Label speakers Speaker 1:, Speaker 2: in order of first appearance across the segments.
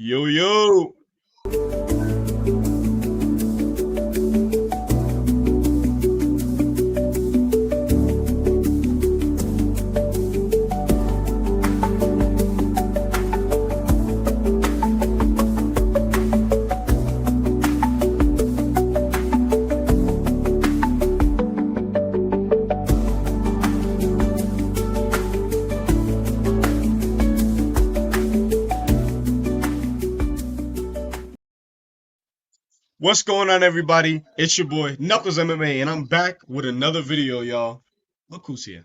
Speaker 1: Yo, yo. What's going on, everybody? It's your boy, Knuckles MMA, and I'm back with another video, y'all. Look who's here.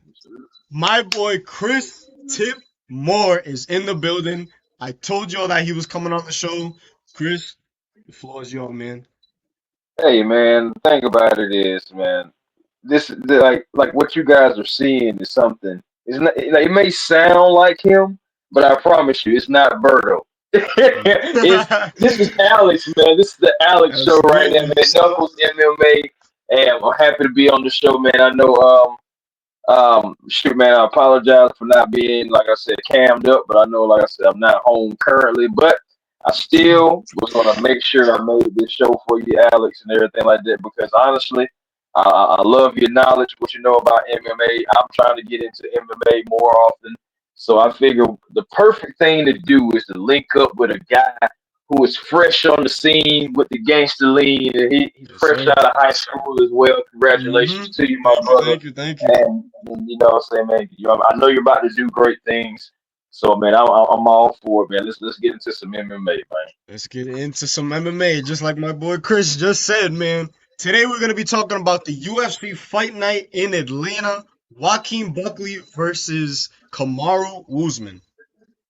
Speaker 1: My boy, Chris Tip Moore is in the building. I told y'all that he was coming on the show. Chris, the floor is yours, man.
Speaker 2: Hey man, the thing about it is, man, like what you guys are seeing is something. It's not, it may sound like him, but I promise you, it's not Berto. it's This is Alex, man. This is the Alex show
Speaker 1: Let's
Speaker 2: right
Speaker 1: get
Speaker 2: now, man.
Speaker 1: it.
Speaker 2: Knuckles MMA, and I'm happy to be on the show, man. I know, shoot, man, I apologize for not being, like I said, cammed up, but I know, like I said, I'm not home currently, but I still was gonna make sure I made this show for you, Alex, and everything like that, because honestly, I love your knowledge, what you know about MMA. I'm trying to get into MMA more often, so I figure the perfect thing to do is to link up with a guy who is fresh on the scene with the gangster lean, and he's
Speaker 1: Yes,
Speaker 2: fresh
Speaker 1: sir.
Speaker 2: out of high school as well. Congratulations to you, my
Speaker 1: Thank you,
Speaker 2: brother.
Speaker 1: thank you, thank you.
Speaker 2: And you know what I'm saying, man, I know you're about to do great things. So man, I'm all for it, man. Let's get into some MMA, man.
Speaker 1: Let's get into some MMA, just like my boy Chris just said, man. Today we're gonna be talking about the UFC Fight Night in Atlanta. Joaquin Buckley versus Kamaru Usman.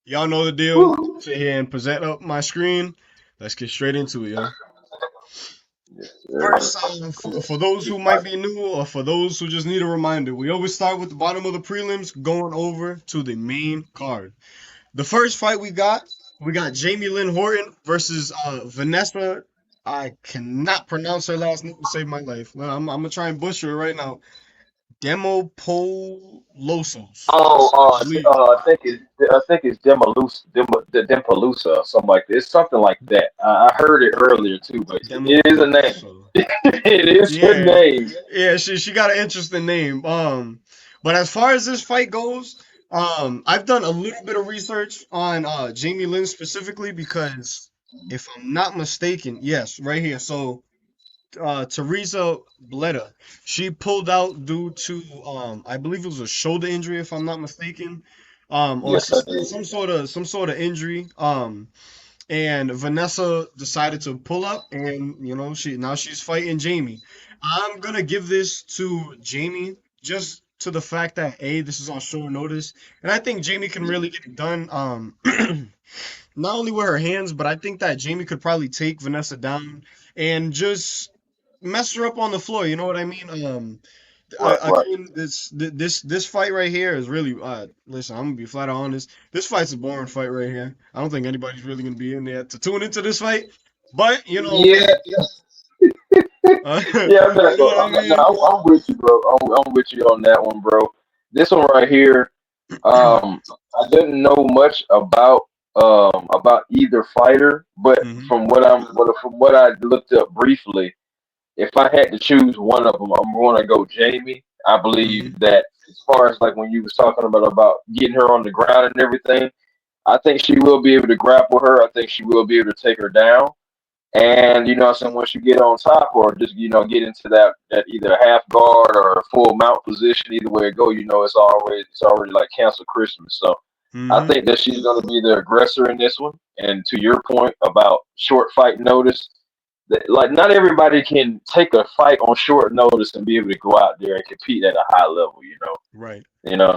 Speaker 1: Y'all know the deal.
Speaker 2: Woo.
Speaker 1: Sit here and present up my screen. Let's get straight into it, yo.
Speaker 2: Yeah.
Speaker 1: First, for those who might be new or for those who just need a reminder, we always start with the bottom of the prelims, going over to the main card. The first fight we got Jamie Lynn Horton versus Vanessa. I cannot pronounce her last name to save my life. I'm gonna try and butcher it right now. Demopolosos,
Speaker 2: Oh,
Speaker 1: I believe.
Speaker 2: I think it's Demalusa or something like that. It's something like that. I heard it earlier too, but it is a name.
Speaker 1: Demopoloso.
Speaker 2: It is a
Speaker 1: Yeah,
Speaker 2: name.
Speaker 1: yeah, she got an interesting name. But as far as this fight goes, I've done a little bit of research on Jamie Lynn specifically because if I'm not mistaken, yes, right here. So Teresa Bleda, she pulled out due to I believe it was a shoulder injury if I'm not mistaken, or
Speaker 2: Yes, I did.
Speaker 1: some sort of injury. And Vanessa decided to pull up, and she's fighting Jamie. I'm gonna give this to Jamie just to the fact that this is on short notice, and I think Jamie can really get it done. Not only with her hands, but I think that Jamie could probably take Vanessa down and just mess her up on the floor. You know what I mean?
Speaker 2: Right, right.
Speaker 1: Again, this fight right here is really listen. I'm gonna be flat out honest. This fight's a boring fight right here. I don't think anybody's really gonna be in there to tune into this fight. But
Speaker 2: Yeah, yeah. I'm
Speaker 1: you
Speaker 2: not
Speaker 1: know
Speaker 2: gonna.
Speaker 1: what I
Speaker 2: No,
Speaker 1: mean?
Speaker 2: I'm with you, bro. I'm with you on that one, bro. This one right here. I didn't know much about either fighter, but
Speaker 1: Hmm.
Speaker 2: from what I looked up briefly, if I had to choose one of them, I'm going to go Jamie. I
Speaker 1: Hmm.
Speaker 2: believe that as far as like when you was talking about getting her on the ground and everything, I think she will be able to grapple her. I think she will be able to take her down. And you know what I'm saying, once you get on top or just get into that either half guard or full mount position, either way it go, it's already like cancel Christmas. So I
Speaker 1: Hmm.
Speaker 2: think that she's gonna be the aggressor in this one. And to your point about short fight notice, that like not everybody can take a fight on short notice and be able to go out there and compete at a high level, you know.
Speaker 1: Right.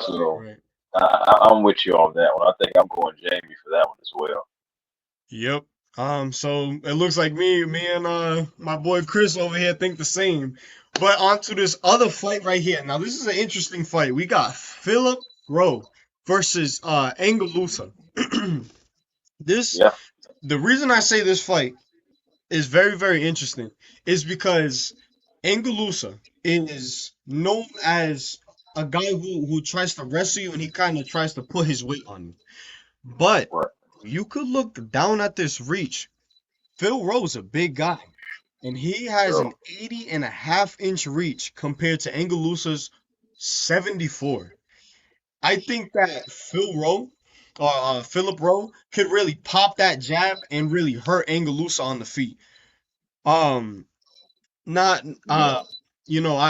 Speaker 2: So
Speaker 1: Right.
Speaker 2: I'm with you on that one. I think I'm going Jamie for that one as well.
Speaker 1: Yep. So it looks like me and my boy Chris over here think the same. But on to this other fight right here. Now this is an interesting fight. We got Philip Rowe versus Angalusa. This
Speaker 2: Yeah.
Speaker 1: The reason I say this fight is very, very interesting is because Angalusa is known as a guy who tries to wrestle you and he kind of tries to put his weight on you. But
Speaker 2: Right.
Speaker 1: you could look down at this reach. Phil Rowe's a big guy, and he has an
Speaker 2: True.
Speaker 1: 80.5 inch reach compared to Engalusa's 74. I think that Philip Rowe could really pop that jab and really hurt Angalusa on the feet. Um, not
Speaker 2: Yeah.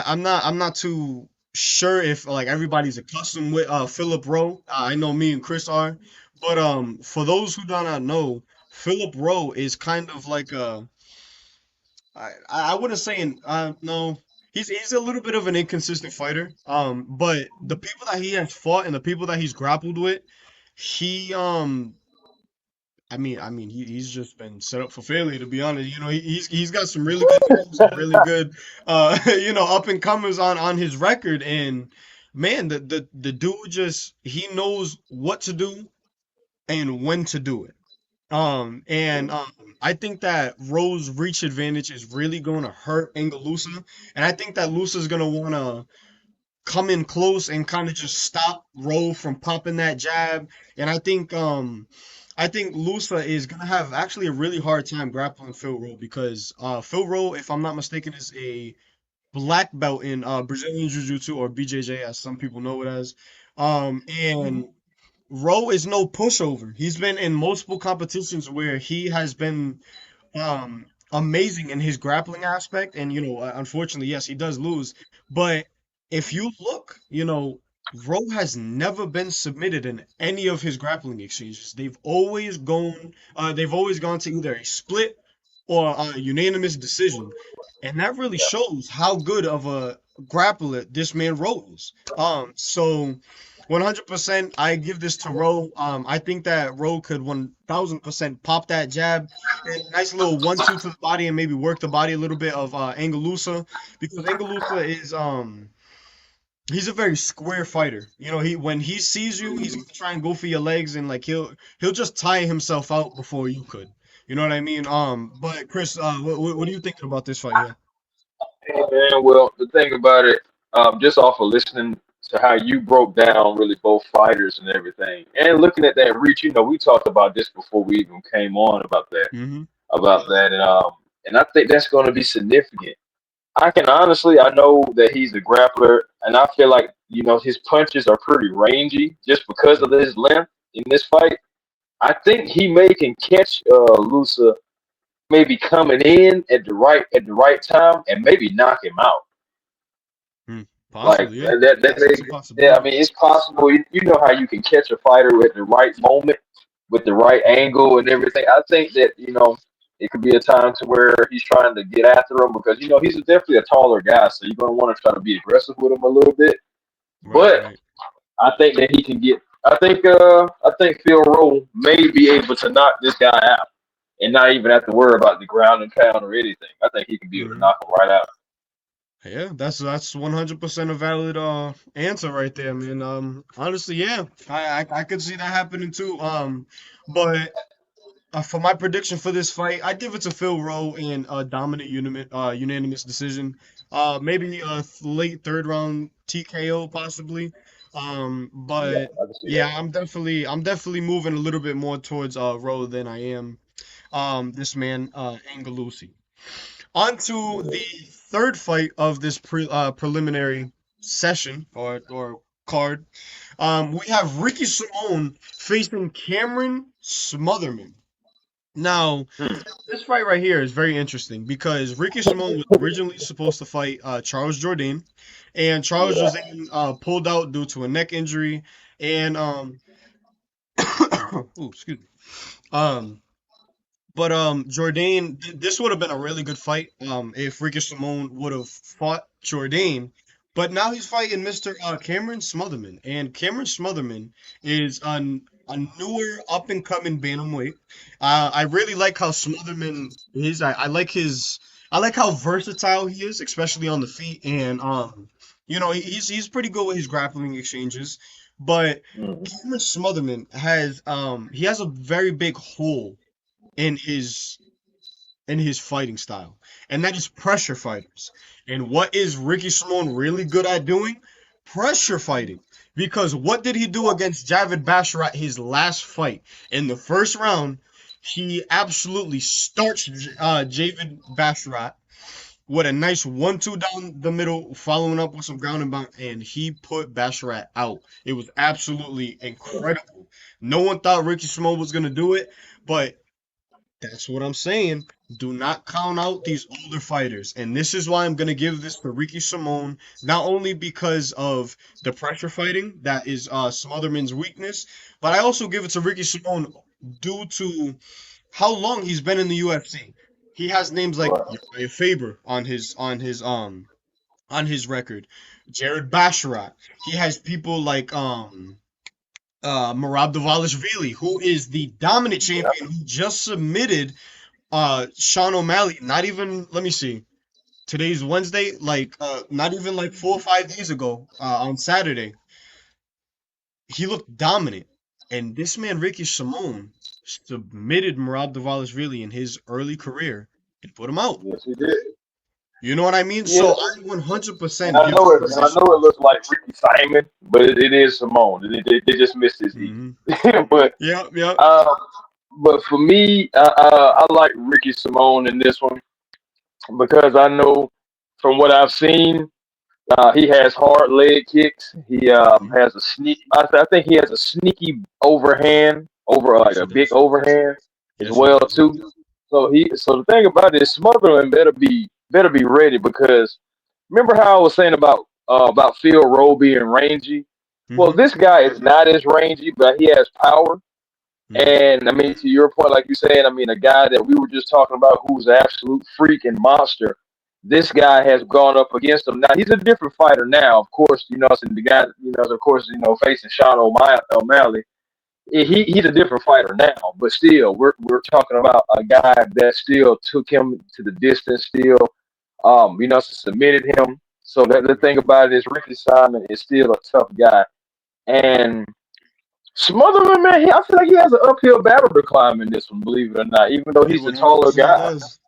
Speaker 1: I'm not too sure if like everybody's accustomed with Philip Rowe. I know me and Chris are, but for those who do not know, Philip Rowe is kind of like I wouldn't say no, he's a little bit of an inconsistent fighter. But the people that he has fought and the people that he's grappled with, he he's just been set up for failure, to be honest. He's got some really good people, some really good, up and comers on his record, and man, the dude just he knows what to do and when to do it. And I think that Rowe's reach advantage is really going to hurt Engalusa, and I think that Lusa's going to want to come in close and kind of just stop Rowe from popping that jab. And I think Lusa is gonna have actually a really hard time grappling Phil Rowe because Phil Rowe, if I'm not mistaken, is a black belt in Brazilian Jiu-Jitsu, or BJJ as some people know it as. And Rowe is no pushover. He's been in multiple competitions where he has been amazing in his grappling aspect, and unfortunately, yes, he does lose. But if you look, Rowe has never been submitted in any of his grappling exchanges. They've always gone to either a split or a unanimous decision, and that really
Speaker 2: Yeah.
Speaker 1: shows how good of a grappler this man Rowe is. So 100%, I give this to Rowe. I think that Rowe could 1000% pop that jab and a nice little 1-2 to the body and maybe work the body a little bit of Angalusa, because Angalusa is he's a very square fighter. He when he sees you, he's gonna try and go for your legs, and like he'll just tire himself out before you could. You know what I mean? But Chris, what are you thinking about this fight here?
Speaker 2: Yeah, man, well, the thing about it, just off of listening to how you broke down really both fighters and everything, and looking at that reach, we talked about this before we even came on
Speaker 1: Mm-hmm.
Speaker 2: about that, and I think that's going to be significant. I know that he's a grappler, and I feel like his punches are pretty rangy just because of his length in this fight. I think he may can catch Lusa maybe coming in at the right time and maybe knock him out. Like
Speaker 1: Possibly, yeah.
Speaker 2: that
Speaker 1: That's a
Speaker 2: may, yeah, I
Speaker 1: possibility.
Speaker 2: mean it's possible. You know how you can catch a fighter at the right moment with the right angle and everything. I think that it could be a time to where he's trying to get after him because he's definitely a taller guy, so you're gonna want to try to be aggressive with him a little bit.
Speaker 1: Right,
Speaker 2: But
Speaker 1: right.
Speaker 2: I think that he can get. I think Phil Rowe may be able to knock this guy out and not even have to worry about the ground and pound or anything. I think he can be able to
Speaker 1: Mm-hmm.
Speaker 2: knock him right out.
Speaker 1: Yeah, that's 100% a valid answer right there, man. Honestly, yeah, I could see that happening too. But for my prediction for this fight, I give it to Phil Rowe in a dominant unanimous decision. Maybe a late third round TKO possibly.
Speaker 2: Yeah,
Speaker 1: But
Speaker 2: I can see
Speaker 1: yeah,
Speaker 2: that.
Speaker 1: I'm definitely moving a little bit more towards Rowe than I am this man Angalusi. On to the third fight of this preliminary session or card. We have Ricky Simone facing Cameron Smotherman. Now,
Speaker 2: Hmm.
Speaker 1: this fight right here is very interesting because Ricky Simone was originally supposed to fight Charles Jourdain, and Charles
Speaker 2: Yeah.
Speaker 1: Jourdain pulled out due to a neck injury, and ooh, excuse me. Um, But Jourdain, this would have been a really good fight if Ricky Simone would have fought Jourdain. But now he's fighting Mr. Cameron Smotherman, and Cameron Smotherman is a newer up and coming bantamweight. I really like how Smotherman is. I like how versatile he is, especially on the feet, and he's pretty good with his grappling exchanges. But
Speaker 2: Mhm.
Speaker 1: Cameron Smotherman has a very big hole in his fighting style, and that is pressure fighters. And what is Ricky Simone really good at doing? pressure fighting. Because what did he do against Javid Basharat his last fight? In the first round, he absolutely starched Javid Basharat with a nice 1-2 down the middle, following up with some ground and pound, and he put Basharat out. It was absolutely incredible. No one thought Ricky Simone was gonna do it, but that's what I'm saying. Do not count out these older fighters. And this is why I'm going to give this to Ricky Simone, not only because of the pressure fighting, that is Smotherman's weakness, but I also give it to Ricky Simone due to how long he's been in the UFC. He has names like
Speaker 2: Right.
Speaker 1: Uriah Faber on his record. Jared Basharat. He has people like Merab Dvalishvili, who is the dominant
Speaker 2: Yeah.
Speaker 1: champion who just submitted Sean O'Malley. Not even, let me see, today's Wednesday, like not even like 4 or 5 days ago, on Saturday, he looked dominant. And this man Ricky Simone submitted Merab Dvalishvili in his early career and put him out.
Speaker 2: Yes, he did.
Speaker 1: You know what I mean?
Speaker 2: Yeah.
Speaker 1: So I
Speaker 2: And
Speaker 1: 100%
Speaker 2: I
Speaker 1: give
Speaker 2: know
Speaker 1: it
Speaker 2: it.
Speaker 1: to Ricky
Speaker 2: I know it
Speaker 1: Simone.
Speaker 2: looks like Ricky Simon, but it is Simone. They just missed his E.
Speaker 1: Hmm.
Speaker 2: but
Speaker 1: Yep, yep.
Speaker 2: uh, but for me, I like Ricky Simone in this one because I know from what I've seen, he has hard leg kicks. He
Speaker 1: Hmm.
Speaker 2: has a sneak. I think he has a sneaky overhand over like
Speaker 1: Yes,
Speaker 2: a
Speaker 1: he
Speaker 2: big
Speaker 1: does.
Speaker 2: overhand as
Speaker 1: Yes, he
Speaker 2: well
Speaker 1: does.
Speaker 2: too. So the thing about it is Smotherman better be ready because remember how I was saying about Phil Rowe being rangy. Well,
Speaker 1: Hmm.
Speaker 2: this guy is not as rangy, but he has power.
Speaker 1: Hmm.
Speaker 2: And I mean, to your point, like you said, I mean, a guy that we were just talking about who's an absolute freak and monster. This guy has gone up against him. Now he's a different fighter now, of course. And the guy, of course, facing Sean O'Malley. He's a different fighter now, but still, we're talking about a guy that still took him to the distance. Still, submitted him. So that the thing about it is, Ricky Simon is still a tough guy, and Smotherman, man, I feel like he has an uphill battle to climb in this one, believe it or not, even though
Speaker 1: He
Speaker 2: he's a taller
Speaker 1: 100%
Speaker 2: guy,
Speaker 1: does.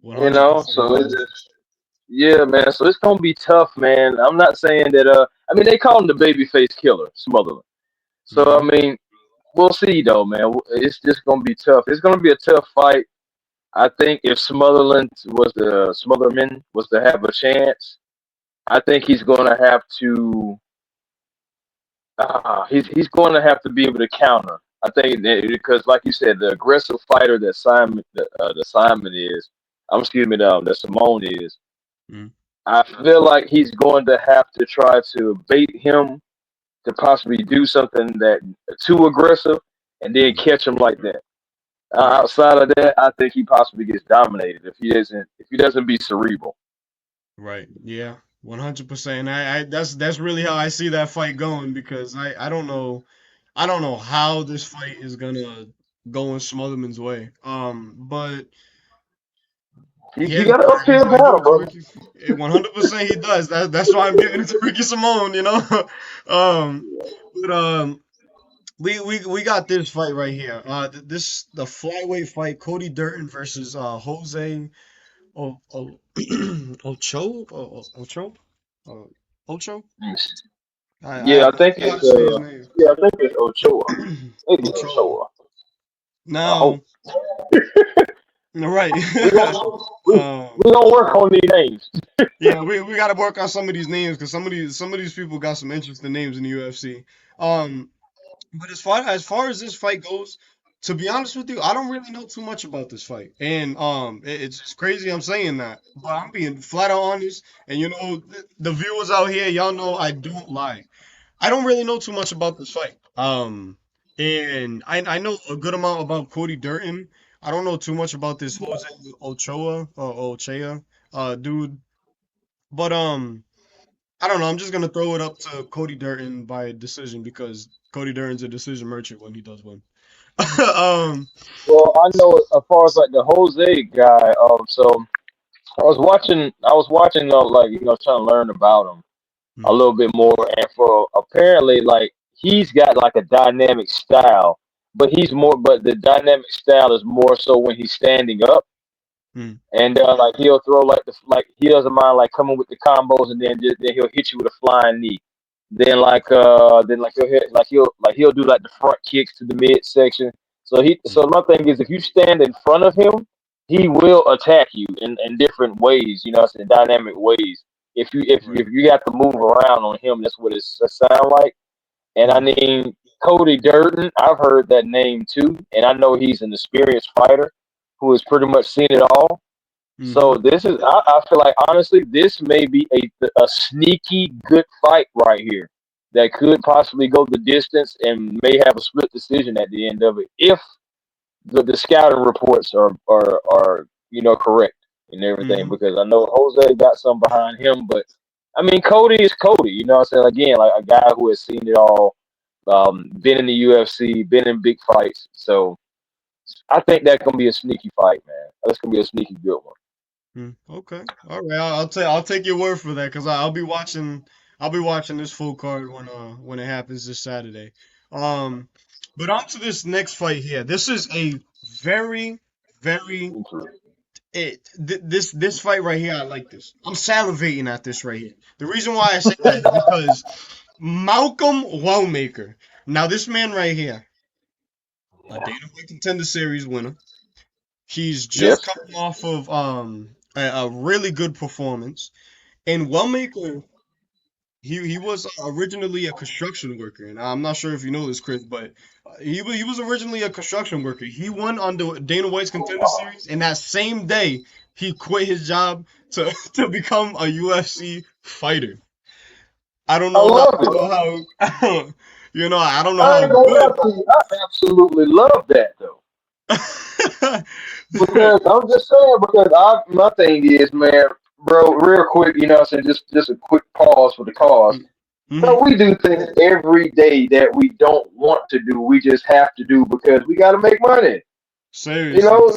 Speaker 1: 100% he
Speaker 2: so
Speaker 1: does.
Speaker 2: yeah, man, so it's gonna be tough, man. I'm not saying that, I mean, they call him the babyface killer, Smotherman. So, I
Speaker 1: Hmm.
Speaker 2: mean, we'll see, though, man. It's just gonna be tough. It's gonna be a tough fight. I think if Smotherman was to have a chance, I think he's going to have to be able to counter. I think that because, like you said, the aggressive fighter that Simon is, excuse me, that Simone is.
Speaker 1: Hmm.
Speaker 2: I feel like he's going to have to try to bait him to possibly do something that too aggressive, and then
Speaker 1: Hmm.
Speaker 2: catch him like that.
Speaker 1: Right.
Speaker 2: Outside of that, I think he possibly gets dominated if he doesn't be cerebral.
Speaker 1: Right. Yeah. 100%. I that's really how I see that fight going because I don't know how this fight is gonna go in Smotherman's way. But
Speaker 2: He
Speaker 1: yeah,
Speaker 2: got an
Speaker 1: I
Speaker 2: uphill
Speaker 1: give
Speaker 2: battle,
Speaker 1: it to
Speaker 2: brother.
Speaker 1: Ricky. 100% he does. That's why I'm giving it to Ricky Simone. Um, but we got this fight right here. This the flyweight fight: Cody Durden versus Jose Ocho Ocho Ocho.
Speaker 2: Yeah, I
Speaker 1: I
Speaker 2: think
Speaker 1: forgot how
Speaker 2: it's
Speaker 1: to say his name.
Speaker 2: Ochoa. Maybe
Speaker 1: Ochoa.
Speaker 2: Ochoa. I
Speaker 1: Now,
Speaker 2: hope
Speaker 1: right.
Speaker 2: we gonna we,
Speaker 1: um,
Speaker 2: we gonna work on these names.
Speaker 1: yeah, we got to work on some of these names because some of these people got some interesting names in the UFC. Um, But as far as this fight goes, to be honest with you, I don't really know too much about this fight, and it's crazy I'm saying that, but I'm being flat out honest. And the viewers out here, y'all know I don't lie. I don't really know too much about this fight. And I know a good amount about Cody Durden. I don't know too much about this Jose Ochoa or Ochea dude, but I don't know. I'm just gonna throw it up to Cody Durden by decision because Cody Durden's a decision merchant when he does win. um,
Speaker 2: Well, I know as far as like the Jose guy. So I was watching, like trying to learn about him a
Speaker 1: mhm,
Speaker 2: little bit more, and for apparently like he's got like a dynamic style, but the dynamic style is more so when he's standing up.
Speaker 1: Mm.
Speaker 2: And like he'll throw like he doesn't mind like coming with the combos, and then he'll hit you with a flying knee. Then like he'll do like the front kicks to the midsection.
Speaker 1: Mm.
Speaker 2: So my thing is, if you stand in front of him, he will attack you in different ways. You know, it's in dynamic ways.
Speaker 1: Right.
Speaker 2: If you got to move around on him, that's what it sound like. And I
Speaker 1: Mm.
Speaker 2: mean, Cody Durden, I've heard that name too, and I know he's an experienced fighter who has pretty much seen it all.
Speaker 1: Mm-hmm.
Speaker 2: So I feel like honestly, this may be a sneaky good fight right here that could possibly go the distance and may have a split decision at the end of it if the scouting reports are correct and everything.
Speaker 1: Mm-hmm.
Speaker 2: Because I know Jose got some behind him, but I mean Cody is Cody. You know what I'm saying? Again, like a guy who has seen it all, been in the UFC, been in big fights. So I think that's gonna be a sneaky fight, man. That's gonna be a sneaky good one.
Speaker 1: Mm. Okay. All right. I'll take your word for that because I'll be watching this full card when it happens this Saturday. Um, but on to this next fight here. This is a very very this fight right here. I like this. I'm salivating at this right here. The reason why I say that is because Malcolm Wellmaker. Now this man right here, a Dana White Contender Series winner. He's just
Speaker 2: Yes.
Speaker 1: coming off of a really good performance. And Wellmaker, he was originally a construction worker, and I'm not sure if you know this, Chris, but he was originally a construction worker. He won on the Dana White's Contender Series, and that same day he quit his job to to become a UFC fighter. I don't
Speaker 2: I
Speaker 1: know how,
Speaker 2: love
Speaker 1: I
Speaker 2: it.
Speaker 1: don't know how, I don't know
Speaker 2: I
Speaker 1: how
Speaker 2: ain't gonna lie
Speaker 1: good.
Speaker 2: to you. I absolutely love that though. Because I'm just saying, because my thing is, man, bro, real quick, what I'm saying, just a quick pause for the cause.
Speaker 1: Hmm.
Speaker 2: Bro, we do things every day that we don't want to do. We just have to do because we got to make money.
Speaker 1: Seriously.
Speaker 2: So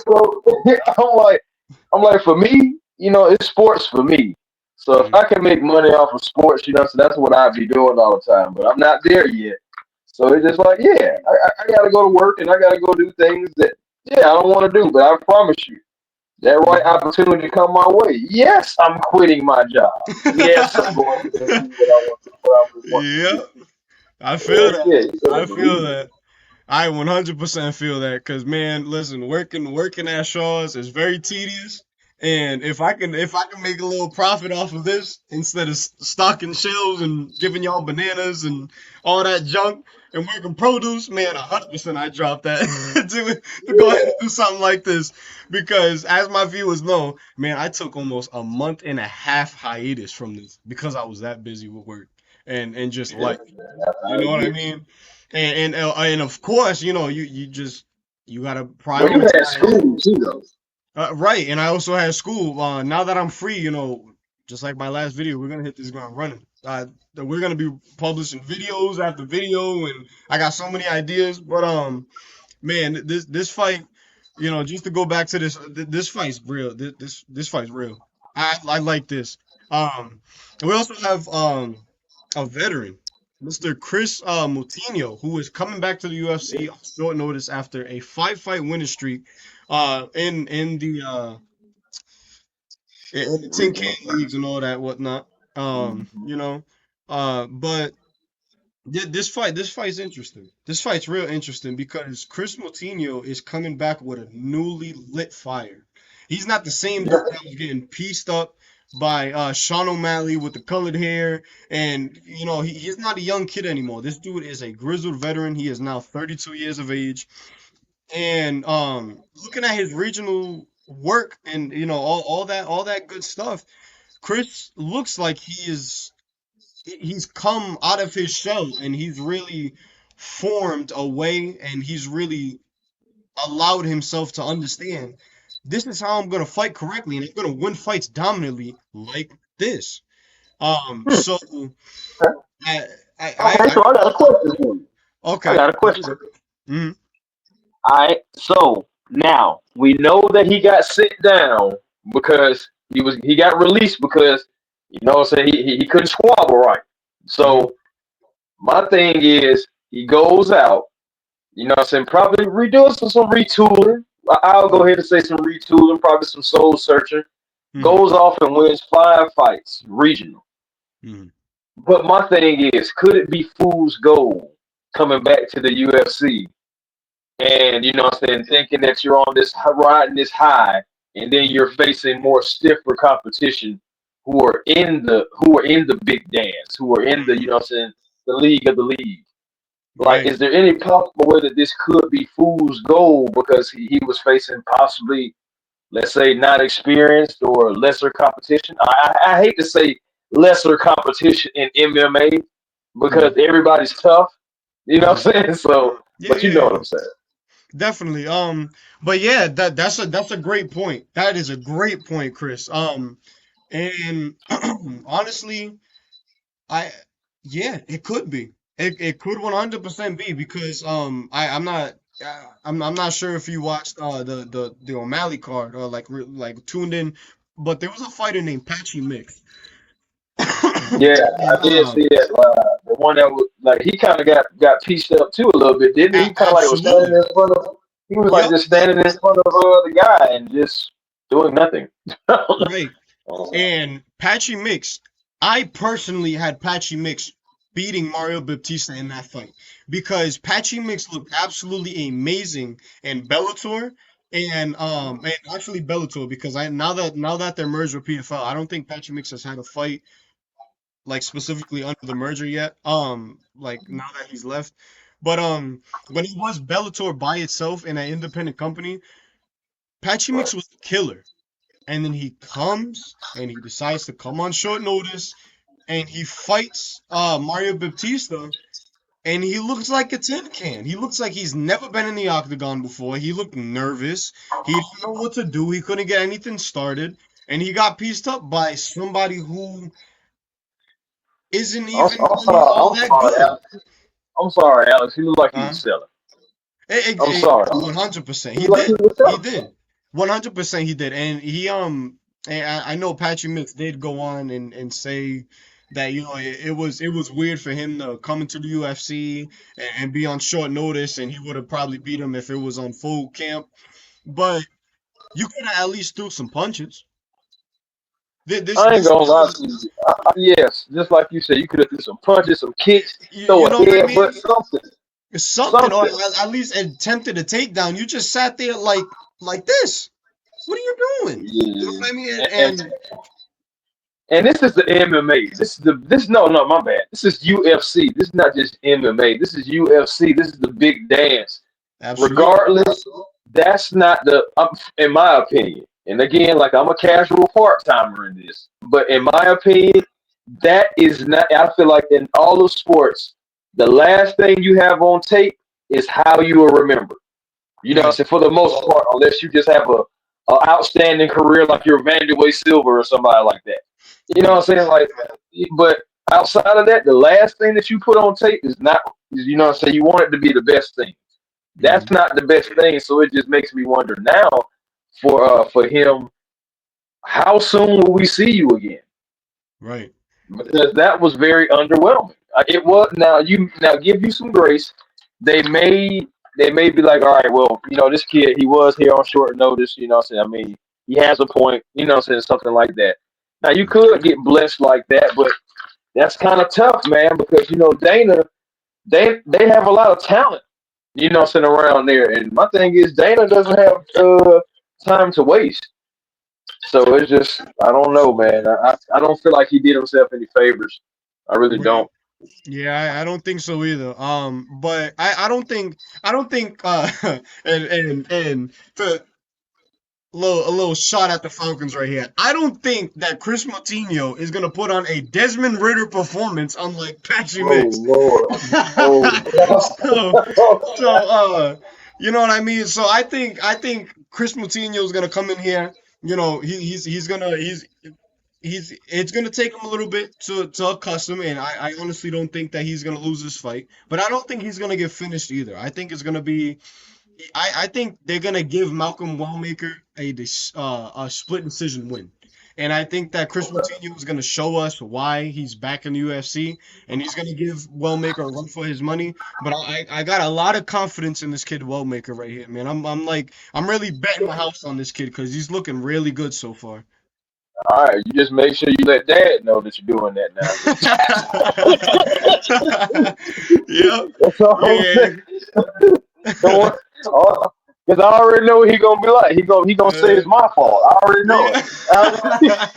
Speaker 2: I'm like, for me, it's sports for me. So if
Speaker 1: Mm.
Speaker 2: I can make money off of sports, so that's what I'd be doing all the time. But I'm not there yet. So it's just like, yeah, I got to go to work and I got to go do things that, yeah, I don't want to do. But I promise you, that right
Speaker 1: Mhm.
Speaker 2: opportunity come my way. Yes, I'm quitting my job. Yes, I'm going to go do what I really want to
Speaker 1: Yeah,
Speaker 2: do.
Speaker 1: I feel
Speaker 2: Yeah,
Speaker 1: that.
Speaker 2: yeah, you better
Speaker 1: I feel
Speaker 2: believe it.
Speaker 1: that. I 100% feel that because man, listen, working at Shaw's is very tedious, and if I can make a little profit off of this instead of stocking shelves and giving y'all bananas and all that junk and working produce, man, 100% I drop that to go ahead and do something like this because as my viewers know, man, I took almost a month and a half hiatus from this because I was that busy with work and just
Speaker 2: Yeah,
Speaker 1: life.
Speaker 2: that's
Speaker 1: You
Speaker 2: how
Speaker 1: know
Speaker 2: it
Speaker 1: what I
Speaker 2: is.
Speaker 1: mean? And of course, you gotta
Speaker 2: But you had
Speaker 1: prioritize.
Speaker 2: school too, though.
Speaker 1: Right, and I also had school. Now that I'm free, just like my last video, we're gonna hit this ground running. We're gonna be publishing videos after video, and I got so many ideas. But man, this fight, just to go back to this fight's real. This fight's real. I like this. Um, and we also have a veteran, Mr. Chris Moutinho, who is coming back to the UFC on short notice after a five-fight winning streak in the Tin Can leagues and all that whatnot.
Speaker 2: Mhm.
Speaker 1: But this fight's interesting. This fight's real interesting because Chris Moutinho is coming back with a newly lit fire. He's not the same dude that was getting pieced up by Sean O'Malley with the colored hair, and he's not a young kid anymore. This dude is a grizzled veteran. He is now 32 years of age, and looking at his regional work and all that good stuff, Chris looks like he's come out of his shell and he's really formed a way and he's really allowed himself to understand this is how I'm gonna fight correctly and I'm gonna win fights dominantly like this. So I
Speaker 2: Okay,
Speaker 1: I
Speaker 2: so I got a question for you. I
Speaker 1: okay.
Speaker 2: got a question.
Speaker 1: Mm-hmm.
Speaker 2: All right, so now we know that he got sit down because he got released because what I'm saying, he couldn't squabble right.
Speaker 1: Mm-hmm.
Speaker 2: So my thing is he goes out, probably redoing some retooling, I'll go ahead and say some retooling, probably some soul searching.
Speaker 1: Mm-hmm.
Speaker 2: Goes off and wins 5 fights, regional.
Speaker 1: Mm-hmm.
Speaker 2: But my thing is, could it be fool's gold coming back to the UFC? And you know what I'm saying, thinking that you're on this riding this high, and then you're facing more stiffer competition who are in the big dance, who are in the, you know what I'm saying, the league of the league. Like,
Speaker 1: Right.
Speaker 2: is there any possible way that this could be fool's gold because he was facing possibly, let's say, not experienced or lesser competition? I hate to say lesser competition in MMA because
Speaker 1: Mm-hmm.
Speaker 2: everybody's tough, you know
Speaker 1: Mm-hmm.
Speaker 2: what I'm saying? So,
Speaker 1: Yeah,
Speaker 2: but you
Speaker 1: yeah,
Speaker 2: know what
Speaker 1: yeah.
Speaker 2: I'm saying.
Speaker 1: Definitely. But yeah, that's a great point. That is a great point, Chris. And honestly, I yeah, it could be. It could 100% be because I'm not I'm not sure if you watched the O'Malley card or like tuned in, but there was a fighter named Patchy Mix.
Speaker 2: Yeah,
Speaker 1: And
Speaker 2: I did see that. The one that was like he kind of got pieced up too a little bit, didn't he? He kind of like was standing
Speaker 1: absolutely.
Speaker 2: in front of. He was like
Speaker 1: Yep,
Speaker 2: just
Speaker 1: yep,
Speaker 2: standing in front of the guy and just doing nothing.
Speaker 1: right. And Patchy Mix, I personally had Patchy Mix beating Mario Baptista in that fight because Patchy Mix looked absolutely amazing in Bellator and actually Bellator because I now that they're merged with PFL, I don't think Patchy Mix has had a fight like specifically under the merger yet. Like now that he's left. But when it was Bellator by itself in an independent company, Patchy Mix was a killer. And then he comes and he decides to come on short notice and he fights Mario Baptista and he looks like a tin can. He looks like he's never been in the octagon before. He looked nervous. He didn't know what to do. He couldn't get anything started. And he got pieced up by somebody who isn't even really all
Speaker 2: I'm
Speaker 1: that
Speaker 2: sorry,
Speaker 1: good.
Speaker 2: Alex. I'm sorry, Alex. He looked like he
Speaker 1: Uh,
Speaker 2: was selling. I'm sorry.
Speaker 1: 100%.
Speaker 2: He
Speaker 1: He
Speaker 2: looked like he
Speaker 1: did.
Speaker 2: was
Speaker 1: He
Speaker 2: selling.
Speaker 1: did. 100% he did. And I know Patrick Mix did go on and say that it was weird for him to come into the UFC and be on short notice and he would have probably beat him if it was on full camp. But you could have at least threw some punches. Thi- This
Speaker 2: I ain't
Speaker 1: this
Speaker 2: gonna
Speaker 1: this
Speaker 2: lie
Speaker 1: was
Speaker 2: to you. Yes, just like you said, you could have threw some punches, some kicks,
Speaker 1: you
Speaker 2: throw
Speaker 1: know
Speaker 2: a
Speaker 1: what I
Speaker 2: head, but
Speaker 1: mean?
Speaker 2: something,
Speaker 1: Something or
Speaker 2: something.
Speaker 1: at least attempted a takedown. You just sat there like this. What are you doing? You know
Speaker 2: Yeah.
Speaker 1: what I mean?
Speaker 2: And, and this is the MMA. This no, my bad. This is UFC. This is not just MMA. This is UFC. This is the big dance.
Speaker 1: Absolutely.
Speaker 2: Regardless, that's not the in my opinion. And again, like I'm a casual part timer in this, but in my opinion, that is not. I feel like in all of sports, the last thing you have on tape is how you will remember. You know what I'm
Speaker 1: Right.
Speaker 2: saying? For the most part, unless you just have a outstanding career like your Vanderway Silver or somebody like that. You know
Speaker 1: Right.
Speaker 2: what I'm saying? Like, but outside of that, the last thing that you put on tape is not, you know what I'm saying? You want it to be the best thing. That's
Speaker 1: Hmm.
Speaker 2: not the best thing. So it just makes me wonder now for him, how soon will we see you again?
Speaker 1: Right.
Speaker 2: Because that was very underwhelming. It was now give you some grace. They may they may be like, all right, well, you know, this kid he was here on short notice. You know, what I'm saying, I mean, he has a point. You know, what I'm saying, something like that. Now you could get blessed like that, but that's kind of tough, man, because you know Dana they have a lot of talent. You know, sitting around there, and my thing is Dana doesn't have time to waste. So it's just I don't know, man.
Speaker 1: Absolutely.
Speaker 2: I don't feel like he did himself any favors. I really
Speaker 1: Right.
Speaker 2: don't.
Speaker 1: Yeah, I don't think so either. But I don't think and to a little shot at the Falcons right here. I don't think that Chris Martino is gonna put on a Desmond Ritter performance unlike Patchy
Speaker 2: Oh
Speaker 1: Mix.
Speaker 2: Lord. Oh
Speaker 1: so
Speaker 2: God.
Speaker 1: so you know what I mean? So I think Chris Martino is gonna come in here. He's gonna he's it's gonna take him a little bit to accustom, and I honestly don't think that he's gonna lose this fight. But I don't think he's gonna get finished either. I think it's gonna be I think they're gonna give Malcolm Wellmaker a split decision win, And I think that Chris Moutinho is going to show us why he's back in the UFC, and he's going to give Wellmaker a run for his money. But I got a lot of confidence in this kid Wellmaker right here, man. I'm really betting my house on this kid because he's looking really good so far.
Speaker 2: All right, you just make sure you let Dad know that you're doing that now.
Speaker 1: Yep.
Speaker 2: That's all I'm
Speaker 1: Yeah.
Speaker 2: saying. Don't because I already know what he gonna be like. He gonna say
Speaker 1: Uh,
Speaker 2: it's my fault. I already know it.
Speaker 1: yeah.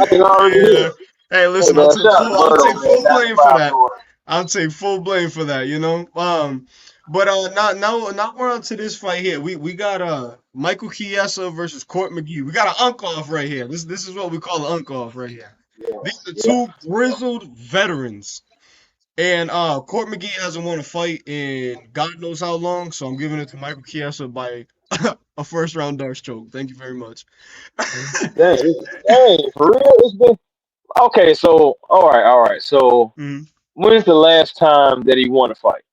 Speaker 2: I can already hear
Speaker 1: Yeah.
Speaker 2: it.
Speaker 1: Hey,
Speaker 2: Hey
Speaker 1: listen,
Speaker 2: man, shout out to
Speaker 1: I'll take
Speaker 2: Murdo, man.
Speaker 1: full
Speaker 2: That's
Speaker 1: blame for
Speaker 2: my
Speaker 1: that.
Speaker 2: boy.
Speaker 1: I'll take full blame for that, you know. But now we're on to this fight here. We got Michael Chiesa versus Court McGee. We got an unk off right here. This is what we call an unk off right here.
Speaker 2: Yeah,
Speaker 1: These are
Speaker 2: yeah.
Speaker 1: two grizzled veterans. And Court McGee hasn't won a fight in God knows how long, so I'm giving it to Michael Chiesa by a first round darts choke. Thank you very much.
Speaker 2: Dang, for real, it's been okay. So, all right. So,
Speaker 1: Mhm.
Speaker 2: when's the last time that he won a fight?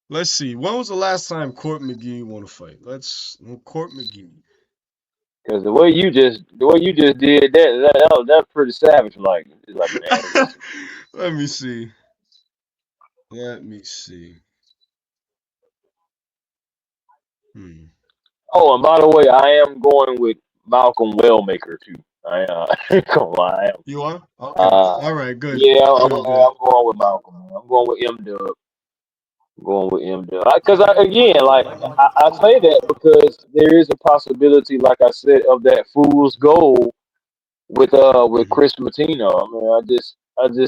Speaker 1: Let's see. When was the last time Court McGee won a fight? Court McGee.
Speaker 2: Because the way you just did that's pretty savage. Like man, listen.
Speaker 1: Let me see. Let me see. Hmm.
Speaker 2: Oh, and by the way, I am going with Malcolm Wellmaker too. I ain't gonna lie. I am.
Speaker 1: You are? Okay.
Speaker 2: Uh,
Speaker 1: All right. Good.
Speaker 2: yeah,
Speaker 1: Good. Good.
Speaker 2: I'm going with Malcolm. Man. I'm going with M Dub. Going with M Dub. Because
Speaker 1: All right.
Speaker 2: again, like I say that because there is a possibility, like I said, of that fool's goal with
Speaker 1: Hmm.
Speaker 2: Chris Matino. I mean,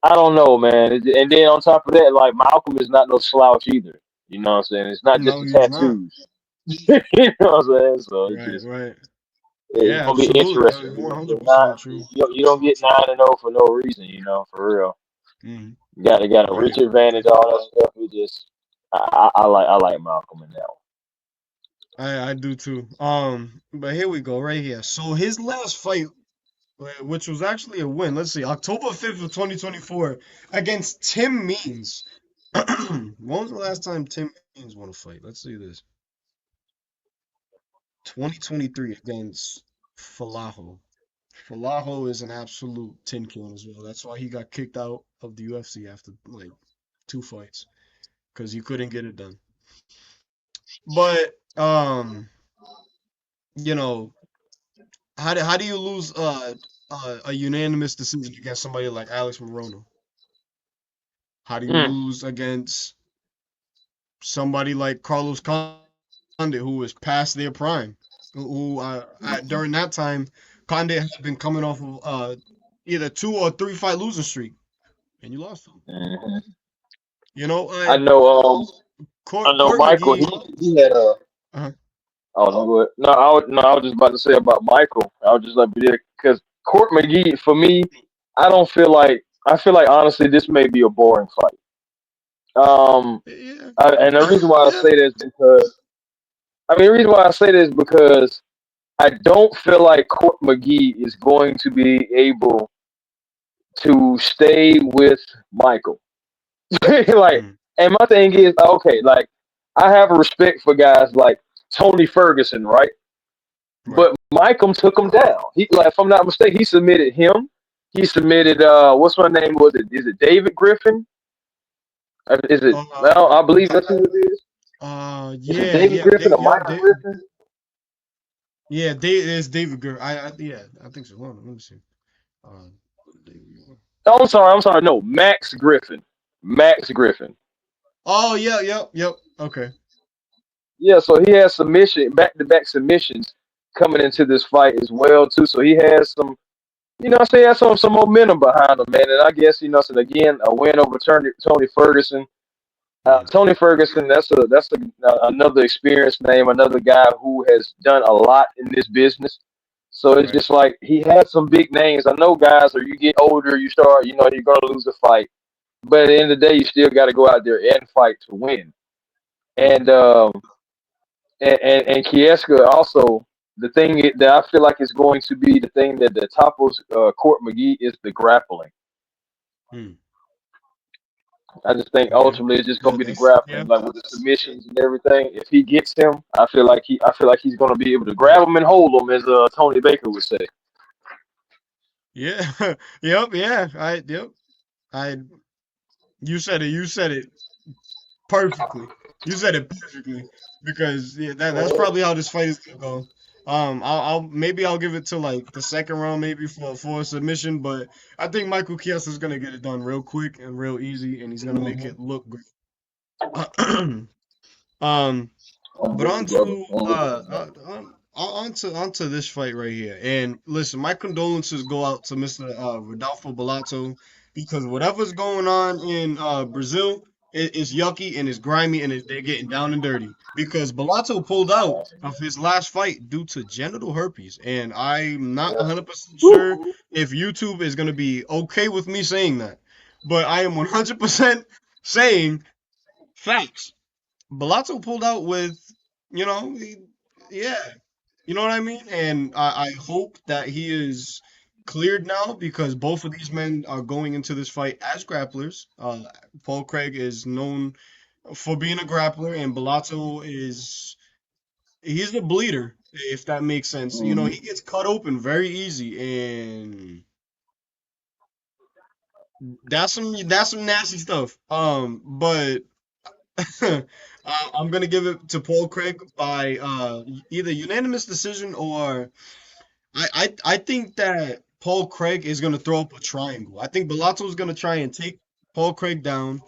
Speaker 2: I don't know, man. And then on top of that, like Malcolm is not no slouch either. You know what I'm saying? It's not just
Speaker 1: No,
Speaker 2: the
Speaker 1: he's not.
Speaker 2: tattoos. You know what I'm saying? So
Speaker 1: Right. Right.
Speaker 2: it's
Speaker 1: Yeah.
Speaker 2: gonna be
Speaker 1: Absolutely.
Speaker 2: interesting.
Speaker 1: That's
Speaker 2: You don't get
Speaker 1: 100% true.
Speaker 2: you don't get 9-0 for no reason. You know, for real.
Speaker 1: Hmm.
Speaker 2: You got a
Speaker 1: Right.
Speaker 2: rich advantage, all that stuff. It just I like Malcolm in that
Speaker 1: I do too. But here we go. Right here. So his last fight, which was actually a win. Let's see. October 5th of 2024 against Tim Means. When was the last time Tim Means won a fight? Let's see this. 2023 against Falaho. Falaho is an absolute tin can as well. That's why he got kicked out of the UFC after like two fights because he couldn't get it done. But you know, how do you lose a unanimous decision against somebody like Alex Morono? How do you
Speaker 2: one.
Speaker 1: lose against somebody like Carlos Condit, who was past their prime? During that time, Condit had been coming off of either 2 or 3 fight losing streak, and you lost them.
Speaker 2: Hmm.
Speaker 1: You know,
Speaker 2: I know. I know
Speaker 1: Court
Speaker 2: Michael. He
Speaker 1: McGee.
Speaker 2: he had a.
Speaker 1: Uh,
Speaker 2: Oh no, go ahead. No, I was just about to say about Michael. I was just like, because Court McGee, for me, I don't feel like I feel like honestly, this may be a boring fight. Um,
Speaker 1: yeah,
Speaker 2: and the reason why I
Speaker 1: yeah.
Speaker 2: say this because the reason why I say this because I don't feel like Court McGee is going to be able to stay with Michael. Like,
Speaker 1: Mm,
Speaker 2: and my thing is, okay, like I have a respect for guys like Tony Ferguson, right?
Speaker 1: right.
Speaker 2: But Michael took him down. He, like, if I'm not mistaken, he submitted him. He submitted
Speaker 1: Hmm.
Speaker 2: what's my name? Was it? Is it David Griffin? Is it? Well,
Speaker 1: Uh,
Speaker 2: I believe that's who it is. Is it
Speaker 1: yeah,
Speaker 2: David
Speaker 1: yeah,
Speaker 2: Griffin or Michael Griffin?
Speaker 1: yeah. There's David Gurr. Yeah, I think so. Hold on, let me see. Uh, David.
Speaker 2: Oh, I'm sorry. No, Max Griffin. Max Griffin.
Speaker 1: Oh yeah, yep, yep. Okay.
Speaker 2: Yeah, so he has back to back submissions coming into this fight as well too. So he has some, I say, he has some momentum behind him, man. And I guess so again, a win over Tony Ferguson.
Speaker 1: Hmm.
Speaker 2: Tony Ferguson, another experienced name, another guy who has done a lot in this business. So it's
Speaker 1: Right.
Speaker 2: just like he had some big names. I know guys, or you get older, you start, you're gonna lose a fight, but at the end of the day, you still got to go out there and fight to win.
Speaker 1: Hmm.
Speaker 2: And and Kieska also, the thing that I feel like is going to be the thing that topples Court McGee is the grappling.
Speaker 1: Hmm.
Speaker 2: I just think
Speaker 1: Okay.
Speaker 2: ultimately it's just
Speaker 1: Yeah,
Speaker 2: gonna be the
Speaker 1: that's yeah.
Speaker 2: grappling, like with the submissions and everything. If he gets him, I feel like he's gonna be able to grab him and hold him, as Tony Baker would say.
Speaker 1: Yeah. Yep. Yeah. Yep. I. You said it perfectly. You said it perfectly because yeah, that's probably how this fight is gonna go. I'll maybe I'll give it to like the second round maybe for a submission, but I think Michael Chiesa is gonna get it done real quick and real easy, and he's gonna make
Speaker 2: Mhm.
Speaker 1: it look great. um,
Speaker 2: I'm
Speaker 1: but
Speaker 2: with you,
Speaker 1: on
Speaker 2: brother.
Speaker 1: to
Speaker 2: I'm with you.
Speaker 1: onto this fight right here. And listen, my condolences go out to Mr. Rodolfo Bellato because whatever's going on in Brazil is yucky and it's grimy and they're getting down and dirty. Because Bellato pulled out of his last fight due to genital herpes, and I'm not
Speaker 2: Yeah.
Speaker 1: 100% sure if YouTube is going to be okay with me saying that, but I am 100% saying facts. Balazzo pulled out with, you know, yeah, you know what I mean? And I hope that he is cleared now because both of these men are going into this fight as grapplers. Paul Craig is known for being a grappler, and Balazzo is he's the bleeder, if that makes sense. You know,
Speaker 2: Mhm.
Speaker 1: he gets cut open very easy, and that's some nasty stuff. But I'm gonna give it to Paul Craig by either unanimous decision or I think that Paul Craig is gonna throw up a triangle. I think Bellato is gonna try and take Paul Craig down.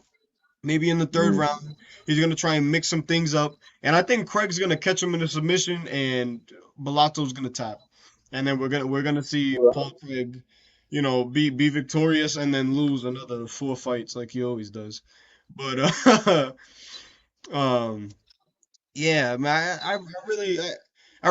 Speaker 1: Maybe in the third
Speaker 2: Mhm.
Speaker 1: round, he's gonna try and mix some things up, and I think Craig's gonna catch him in a submission, and Bellato's gonna tap, and then we're gonna see Paul Craig, be victorious and then lose another four fights like he always does. But um, yeah, man, I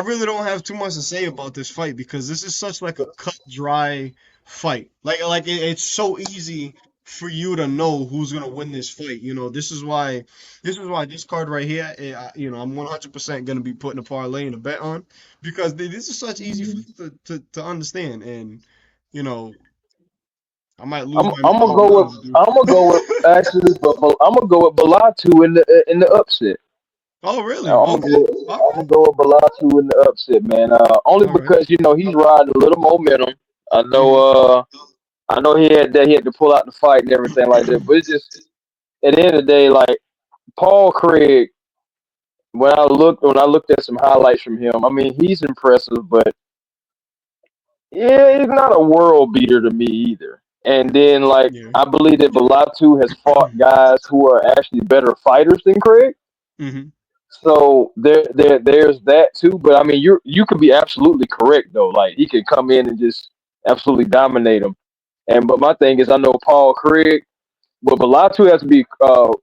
Speaker 1: really don't have too much to say about this fight because this is such like a cut dry fight. It's so easy for you to know who's gonna win this fight. This is why this card right here, I'm 100% gonna be putting a parlay and a bet on because this is such easy
Speaker 2: Mhm.
Speaker 1: fight to understand, and you know I might lose
Speaker 2: I'm
Speaker 1: my
Speaker 2: I'm gonna
Speaker 1: mental
Speaker 2: go with
Speaker 1: now,
Speaker 2: I'm gonna go with actually, but I'm gonna go with Balatu in the upset.
Speaker 1: Oh, really?
Speaker 2: I'm
Speaker 1: Okay.
Speaker 2: gonna go.
Speaker 1: All
Speaker 2: I'm gonna go with Balatu in the upset, man. Only
Speaker 1: right.
Speaker 2: because he's riding a little momentum. I know.
Speaker 1: Mm-hmm.
Speaker 2: I know he had to pull out the fight and everything like that. But it's just at the end of the day, like Paul Craig. When I looked at some highlights from him, I mean he's impressive, but yeah, he's not a world beater to me either. And then like
Speaker 1: Yeah.
Speaker 2: I believe that Balatu has fought guys who are actually better fighters than Craig.
Speaker 1: Mm-hmm.
Speaker 2: So there's that too. But I mean, you could be absolutely correct though. Like he could come in and just absolutely dominate him. And but my thing is, I know Paul Craig, but Bellator has to be,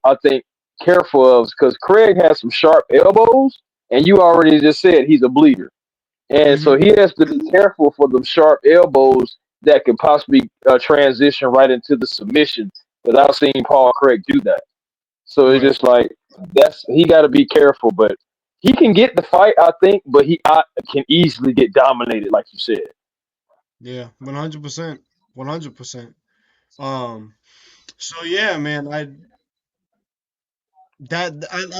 Speaker 2: I think, careful of because Craig has some sharp elbows, and you already just said he's a bleeder, and
Speaker 1: Mm-hmm.
Speaker 2: so he has to be careful for them sharp elbows that could possibly transition right into the submission without seeing Paul Craig do that. So it's
Speaker 1: Right.
Speaker 2: just like he got to be careful, but he can get the fight, I think, but can easily get dominated, like you said.
Speaker 1: Yeah. 100%. 100%. Um. So yeah, man. I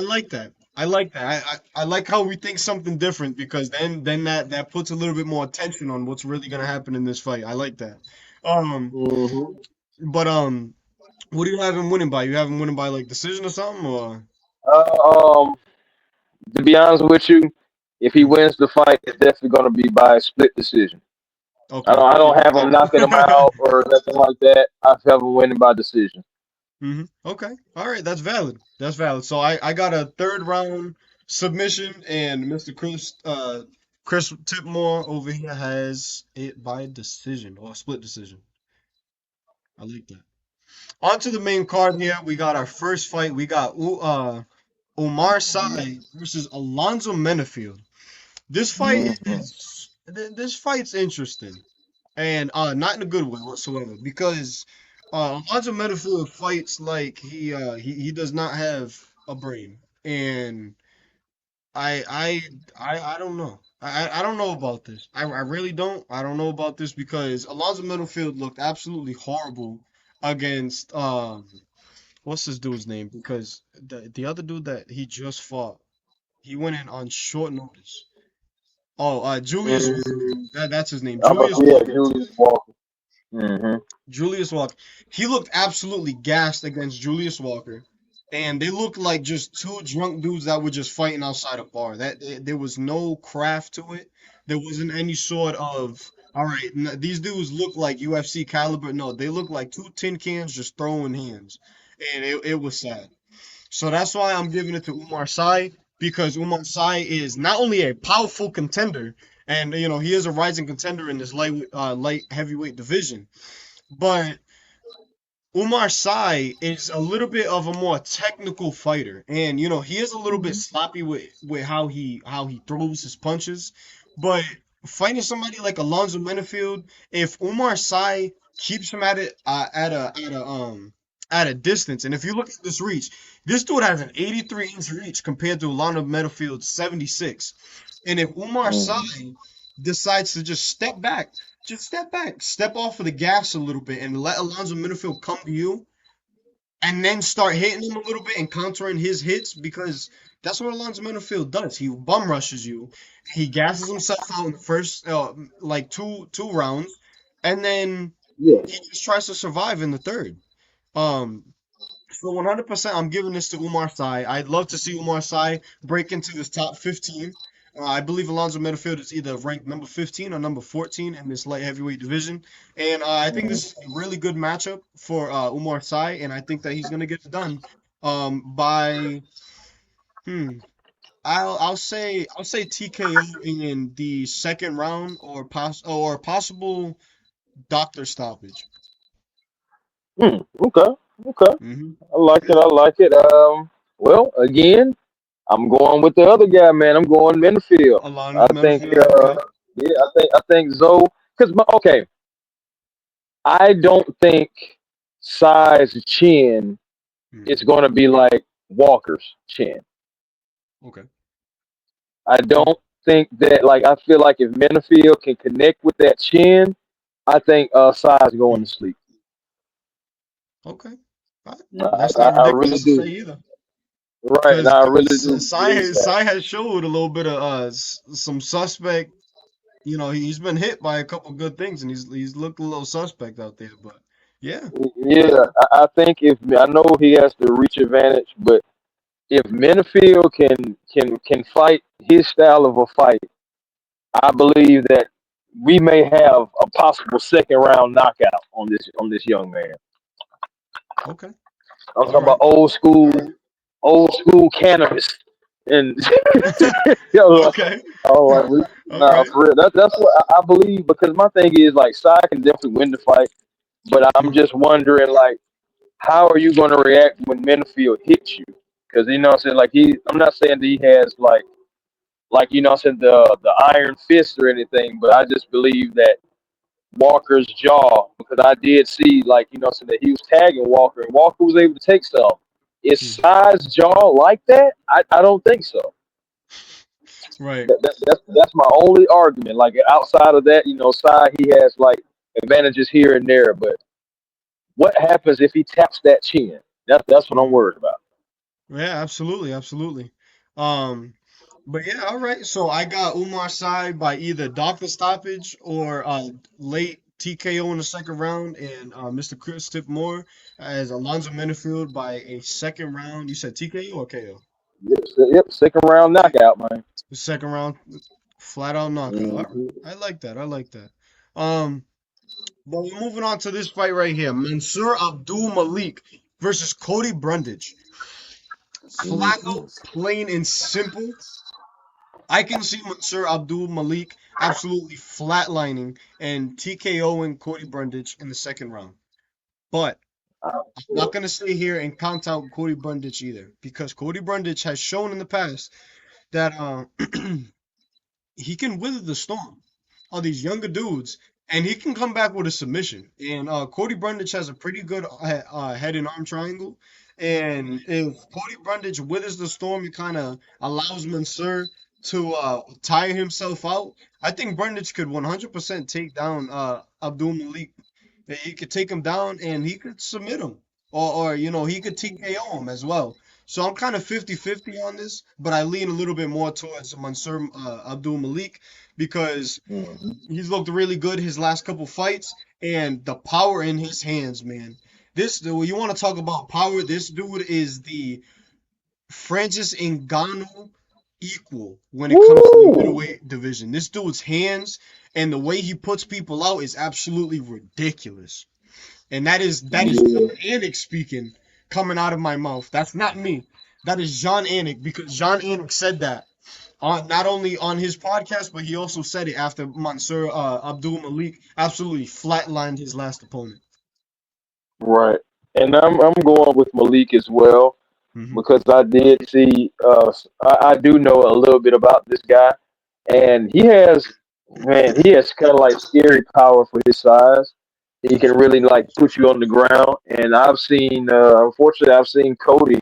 Speaker 1: like that. I like that. I like how we think something different because then that puts a little bit more attention on what's really gonna happen in this fight. I like that. Um.
Speaker 2: Hmm.
Speaker 1: But what do you have him winning by? You have him winning by like decision or something, or?
Speaker 2: Uh, um, to be honest with you, if he
Speaker 1: Mhm.
Speaker 2: wins the fight, it's definitely going to be by a split decision.
Speaker 1: Okay.
Speaker 2: I don't
Speaker 1: Yeah.
Speaker 2: have him knocking him out or nothing like that. I have him winning by decision.
Speaker 1: Okay. All right. That's valid. That's valid. So I got a third round submission, and Mr. Chris Tipmore over here has it by decision or split decision. I like that. On to the main card here. We got our first fight. We got Omar Sy versus Alonzo Menafield. This fight
Speaker 2: Hmm.
Speaker 1: this fight's interesting, and not in a good way whatsoever because Alonzo Metafield fights like he does not have a brain, and I I I don't know. I don't know about this. I really don't. I don't know about this because Alonzo Metafield looked absolutely horrible against what's this dude's name? Because the other dude that he just fought, he went in on short notice. Oh, Julius Walker.
Speaker 2: Hmm.
Speaker 1: That's his name. Julius
Speaker 2: Yeah,
Speaker 1: Walker.
Speaker 2: Julius Walker. Mm-hmm.
Speaker 1: Julius Walker. He looked absolutely gassed against Julius Walker. And they looked like just two drunk dudes that were just fighting outside a bar. There was no craft to it. There wasn't any sort of, all right, these dudes look like UFC caliber. No, they look like two tin cans just throwing hands. And it was sad. So that's why I'm giving it to Umar Sy, because Umar Sy is not only a powerful contender, and he is a rising contender in this light heavyweight division, but Umar Sy is a little bit of a more technical fighter, and he is a little bit sloppy with how he throws his punches. But fighting somebody like Alonzo Menifield, if Umar Sy keeps him at a distance, and if you look at this reach, this dude has an 83-inch reach compared to Alonzo Menifield's 76. And if Umar
Speaker 2: Mm-hmm.
Speaker 1: Sy decides to just step back, step off of the gas a little bit, and let Alonzo Menifield come to you, and then start hitting him a little bit and countering his hits, because that's what Alonzo Menifield does. He bum rushes you, he gasses himself out in the first like two rounds, and then
Speaker 2: Yeah.
Speaker 1: he just tries to survive in the third. Um, so 100%, I'm giving this to Umar Sy. I'd love to see Umar Sy break into this top 15. I believe Alonzo Menifield is either ranked number 15 or number 14 in this light heavyweight division. And I think this is a really good matchup for Umar Sy, and I think that he's going to get it done by, hmm, I'll say TKO in the second round, or possible doctor stoppage.
Speaker 2: Okay. Okay.
Speaker 1: Hmm.
Speaker 2: I like it.
Speaker 1: Yeah,
Speaker 2: I like it. Well, again, I'm going with the other guy, man. I'm going Minifield.
Speaker 1: Alonzo
Speaker 2: I think,
Speaker 1: Menifield. Okay.
Speaker 2: yeah, I think Zoe, because okay, I don't think size chin
Speaker 1: Hmm.
Speaker 2: is going to be like Walker's chin.
Speaker 1: Okay.
Speaker 2: I don't think that. Like, I feel like if Minifield can connect with that chin, I think size going to
Speaker 1: Hmm.
Speaker 2: sleep.
Speaker 1: Okay.
Speaker 2: I,
Speaker 1: That's
Speaker 2: I,
Speaker 1: not
Speaker 2: I really
Speaker 1: ridiculous to say
Speaker 2: do.
Speaker 1: either.
Speaker 2: Right
Speaker 1: Because
Speaker 2: now, I really do believe that.
Speaker 1: Sai has showed a little bit of some suspect. He's been hit by a couple good things, and he's looked a little suspect out there. But yeah.
Speaker 2: Yeah, I think if I know he has the reach advantage, but if Minifield can fight his style of a fight, I believe that we may have a possible second round knockout on this young man.
Speaker 1: Okay.
Speaker 2: I'm
Speaker 1: All
Speaker 2: talking about
Speaker 1: right. All right.
Speaker 2: old school cannabis, and yo,
Speaker 1: Okay.
Speaker 2: oh, like
Speaker 1: All
Speaker 2: nah,
Speaker 1: right.
Speaker 2: for real. That's what I believe, because my thing is like Sai can definitely win the fight, but I'm
Speaker 1: Mhm.
Speaker 2: just wondering like how are you going to react when Minifield hits you? Because what I'm saying, like I'm not saying that he has like I'm saying the iron fist or anything, but I just believe that Walker's jaw, because I did see like I'm saying that he was tagging Walker and Walker was able to take some. Is
Speaker 1: Mhm.
Speaker 2: size jaw like that? I don't think so.
Speaker 1: Right.
Speaker 2: That's my only argument. Like outside of that, side he has like advantages here and there, but what happens if he taps that chin? That's what I'm
Speaker 1: Mhm.
Speaker 2: worried about.
Speaker 1: Yeah, absolutely, absolutely. Um, but yeah, all right. So I got Umar Sy by either doctor stoppage or late TKO in the second round, and Mr. Chris Moore as Alonzo Menifield by a second round. You said TKO or KO?
Speaker 2: Yep, second round knockout, man.
Speaker 1: The second round, flat out knockout. All right,
Speaker 2: Hmm.
Speaker 1: I like that. I like that. Um, but we're moving on to this fight right here: Mansoor Abdul Malik versus Cody Brundage. Flat
Speaker 2: Hmm.
Speaker 1: out, plain and simple. I can see Sir Abdul Malik absolutely flatlining and TKOing Cody Brundage in the second round. But I'm not going to stay here and count out Cody Brundage either, because Cody Brundage has shown in the past that he can weather the storm on these younger dudes, and he can come back with a submission. And Cody Brundage has a pretty good head and arm triangle. And if Cody Brundage withers the storm, it kind of allows Mansoor to tire himself out. I think Brundage could 100% take down Abdul Malik. He could take him down, and he could submit him, or he could TKO him as well. So I'm kind of 50-50 on this, but I lean a little bit more towards Mansour Abdul Malik because
Speaker 2: Mhm.
Speaker 1: he's looked really good his last couple fights and the power in his hands, man. You want to talk about power? This dude is the Francis Ngannou equal when it comes to the
Speaker 2: Woo!
Speaker 1: middleweight division. This dude's hands and the way he puts people out is absolutely ridiculous. And that is
Speaker 2: Yeah.
Speaker 1: John Anik speaking coming out of my mouth. That's not me. That is John Anik because John Anik said that on not only on his podcast, but he also said it after Mansour Abdul Malik absolutely flatlined his last opponent.
Speaker 2: Right. And I'm going with Malik as well
Speaker 1: Hmm.
Speaker 2: because I did see I do know a little bit about this guy, and he has kind of like scary power for his size. He can really like put you on the ground, and I've seen unfortunately I've seen Cody.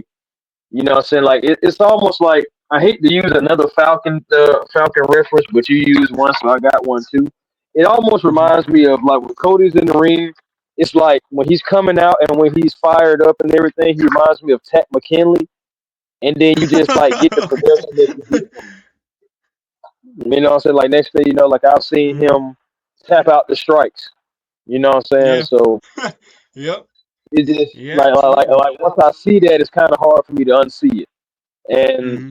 Speaker 2: You know what I'm saying? Like it's almost like I hate to use another Falcon reference, but you used one, so I got one too. It almost
Speaker 1: Hmm.
Speaker 2: reminds me of like when Cody's in the ring. It's like when he's coming out and when he's fired up and everything, he reminds me of Tat McKinley. And then you just like get the production that you get from, you know what I'm saying? Like next thing you know, like I've seen
Speaker 1: Hmm.
Speaker 2: him tap out the strikes. You know what I'm saying?
Speaker 1: Yeah.
Speaker 2: So
Speaker 1: Yep.
Speaker 2: it just
Speaker 1: Yeah, absolutely.
Speaker 2: like once I see that, it's kind of hard for me to unsee it. And
Speaker 1: Hmm.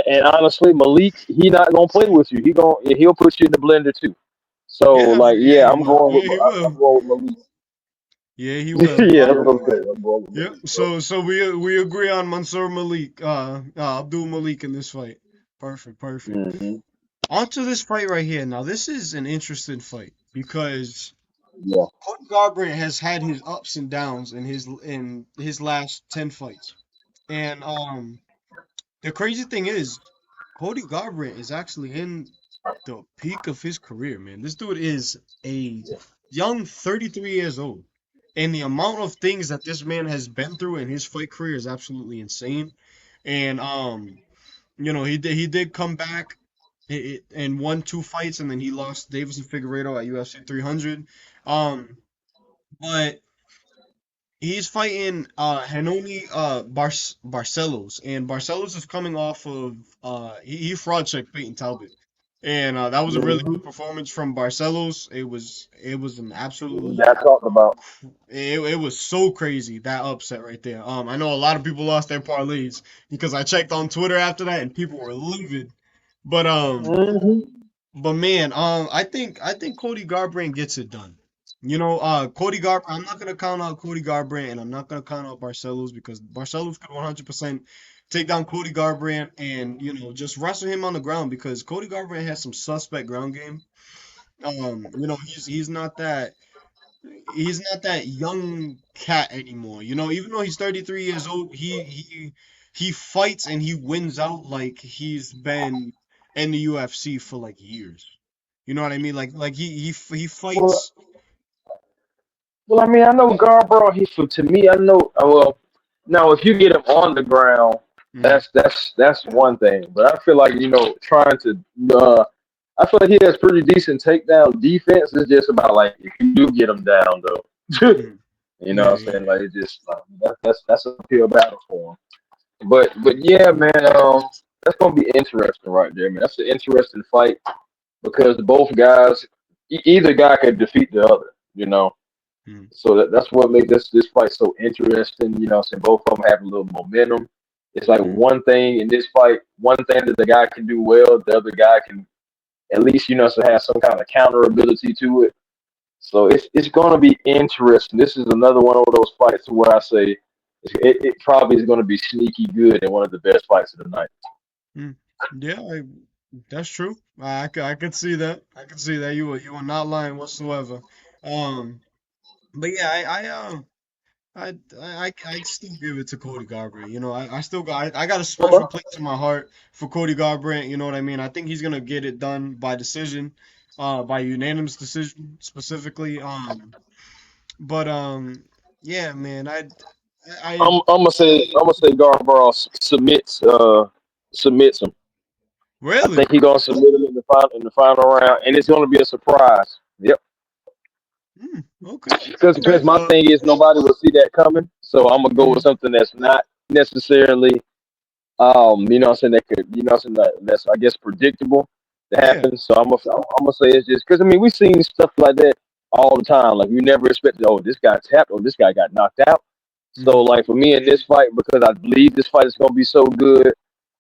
Speaker 2: and honestly, Malik, he not gonna play with you. He'll put you in the blender too. So like
Speaker 1: Yeah,
Speaker 2: yeah,
Speaker 1: he will. Yeah, he
Speaker 2: I'm
Speaker 1: will.
Speaker 2: going with Malik.
Speaker 1: Yeah, he will.
Speaker 2: Yeah, that's what I'm saying. I'm going with
Speaker 1: Yep.
Speaker 2: Malik, bro.
Speaker 1: So we agree on Mansour Malik, Abdul Malik in this fight. Perfect, perfect.
Speaker 2: Hmm.
Speaker 1: On to this fight right here. Now, this is an interesting fight because
Speaker 2: Yeah.
Speaker 1: Cody Garbrandt has had his ups and downs in his last 10 fights. And the crazy thing is Cody Garbrandt is actually in the peak of his career, man. This dude is a young 33 years old. And the amount of things that this man has been through in his fight career is absolutely insane. And he did come back and won two fights, and then he lost Davis and Figueiredo at UFC 300. Um, but he's fighting Hanoni Barcelos, and Barcelos is coming off of he fraud checked Peyton Talbot, and that was a really
Speaker 2: Hmm.
Speaker 1: good performance from Barcelos. It was an absolutely
Speaker 2: That talked about.
Speaker 1: it was so crazy that upset right there. I know a lot of people lost their parlays because I checked on Twitter after that and people were livid. But
Speaker 2: Hmm.
Speaker 1: man, I think Cody Garbrandt gets it done. Cody Garbrandt. I'm not gonna count out Cody Garbrandt, and I'm not gonna count out Barcelos because Barcelos could 100% take down Cody Garbrandt and just wrestle him on the ground because Cody Garbrandt has some suspect ground game. He's not that young cat anymore. Even though he's 33 years old, he fights and he wins out like he's been in the UFC for like years. You know what I mean? Like he
Speaker 2: Well,
Speaker 1: fights.
Speaker 2: well, I mean, I know Garbrandt. To me, I know. Well, now if you get him on the ground,
Speaker 1: Mhm.
Speaker 2: that's one thing. But I feel like trying to. I feel like he has pretty decent takedown defense. It's just about like if you do get him down though.
Speaker 1: Mhm.
Speaker 2: You know
Speaker 1: Yeah,
Speaker 2: what I'm
Speaker 1: yeah,
Speaker 2: saying? Like it just that's an uphill battle for him. But yeah, man, that's gonna be interesting right there, man. That's an interesting fight because both guys, either guy could defeat the other. You know.
Speaker 1: yeah.
Speaker 2: So that's what makes this fight so interesting. You know, saying both of them have a little momentum. It's like
Speaker 1: Mhm.
Speaker 2: one thing in this fight, one thing that the guy can do well, the other guy can at least so have some kind of counter ability to it. So it's going to be interesting. This is another one of those fights where I say it probably is going to be sneaky good and one of the best fights of the night.
Speaker 1: Mhm. Yeah, that's true. I could see that. I could see that you are not lying whatsoever. But yeah, I still give it to Cody Garbrandt. I got a special
Speaker 2: Okay.
Speaker 1: place in my heart for Cody Garbrandt. You know what I mean? I think he's gonna get it done by decision, by unanimous decision specifically. But yeah, man, I
Speaker 2: I'm gonna say Garbrandt submits him. I
Speaker 1: really.
Speaker 2: think he's gonna submit him in the final round, and it's gonna be a surprise. Yep.
Speaker 1: Okay,
Speaker 2: Because
Speaker 1: okay.
Speaker 2: my thing is nobody will see that coming, so I'm gonna go with
Speaker 1: Mhm.
Speaker 2: something that's not. necessarily what I'm saying, that could, what I'm saying, that's, I guess, predictable to
Speaker 1: Yeah.
Speaker 2: happen. So I'm gonna say it's just because I mean we seen stuff like that all the time. Like you never expected, oh, this guy tapped, or this guy got knocked out. So
Speaker 1: Hmm.
Speaker 2: like for me in this fight, because I believe this fight is gonna be so good,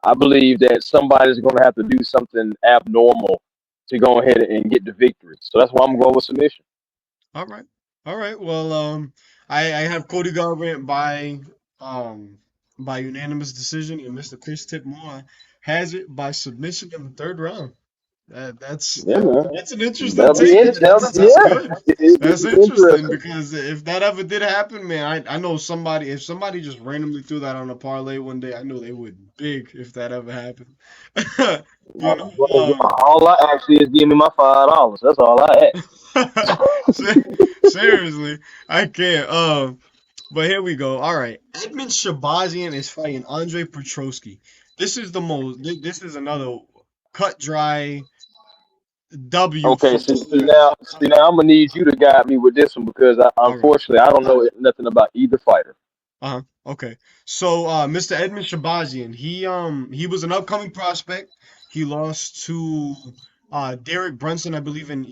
Speaker 2: I believe that somebody's gonna have to do something abnormal to go ahead and get the victory. So that's why I'm going with submission.
Speaker 1: All right. All right. Well, I have Cody Garbrandt um by unanimous decision, and Mr. Chris Tipmore has it by submission in the third round. That's
Speaker 2: Yeah, man.
Speaker 1: that's an interesting
Speaker 2: That'll be
Speaker 1: take.
Speaker 2: it.
Speaker 1: That's
Speaker 2: Yeah,
Speaker 1: good.
Speaker 2: it'll
Speaker 1: That's
Speaker 2: be
Speaker 1: interesting
Speaker 2: interesting.
Speaker 1: because if that ever did happen, man, I know somebody if somebody just randomly threw that on a parlay one day, I know they would big if that ever happened. You know,
Speaker 2: All I ask you is give me my $5. That's all I
Speaker 1: se- seriously, I can't. But here we go. All right, Edmund Shabazian is fighting Andre Petroski. This is the most. This is another cut dry W
Speaker 2: Okay,
Speaker 1: for.
Speaker 2: see now, I'm gonna need you to guide me with this one because
Speaker 1: All right.
Speaker 2: unfortunately I don't know nothing about either fighter.
Speaker 1: Uh-huh. Okay. So Mr. Edmund Shabazian, he was an upcoming prospect. He lost to Derek Brunson, I believe, in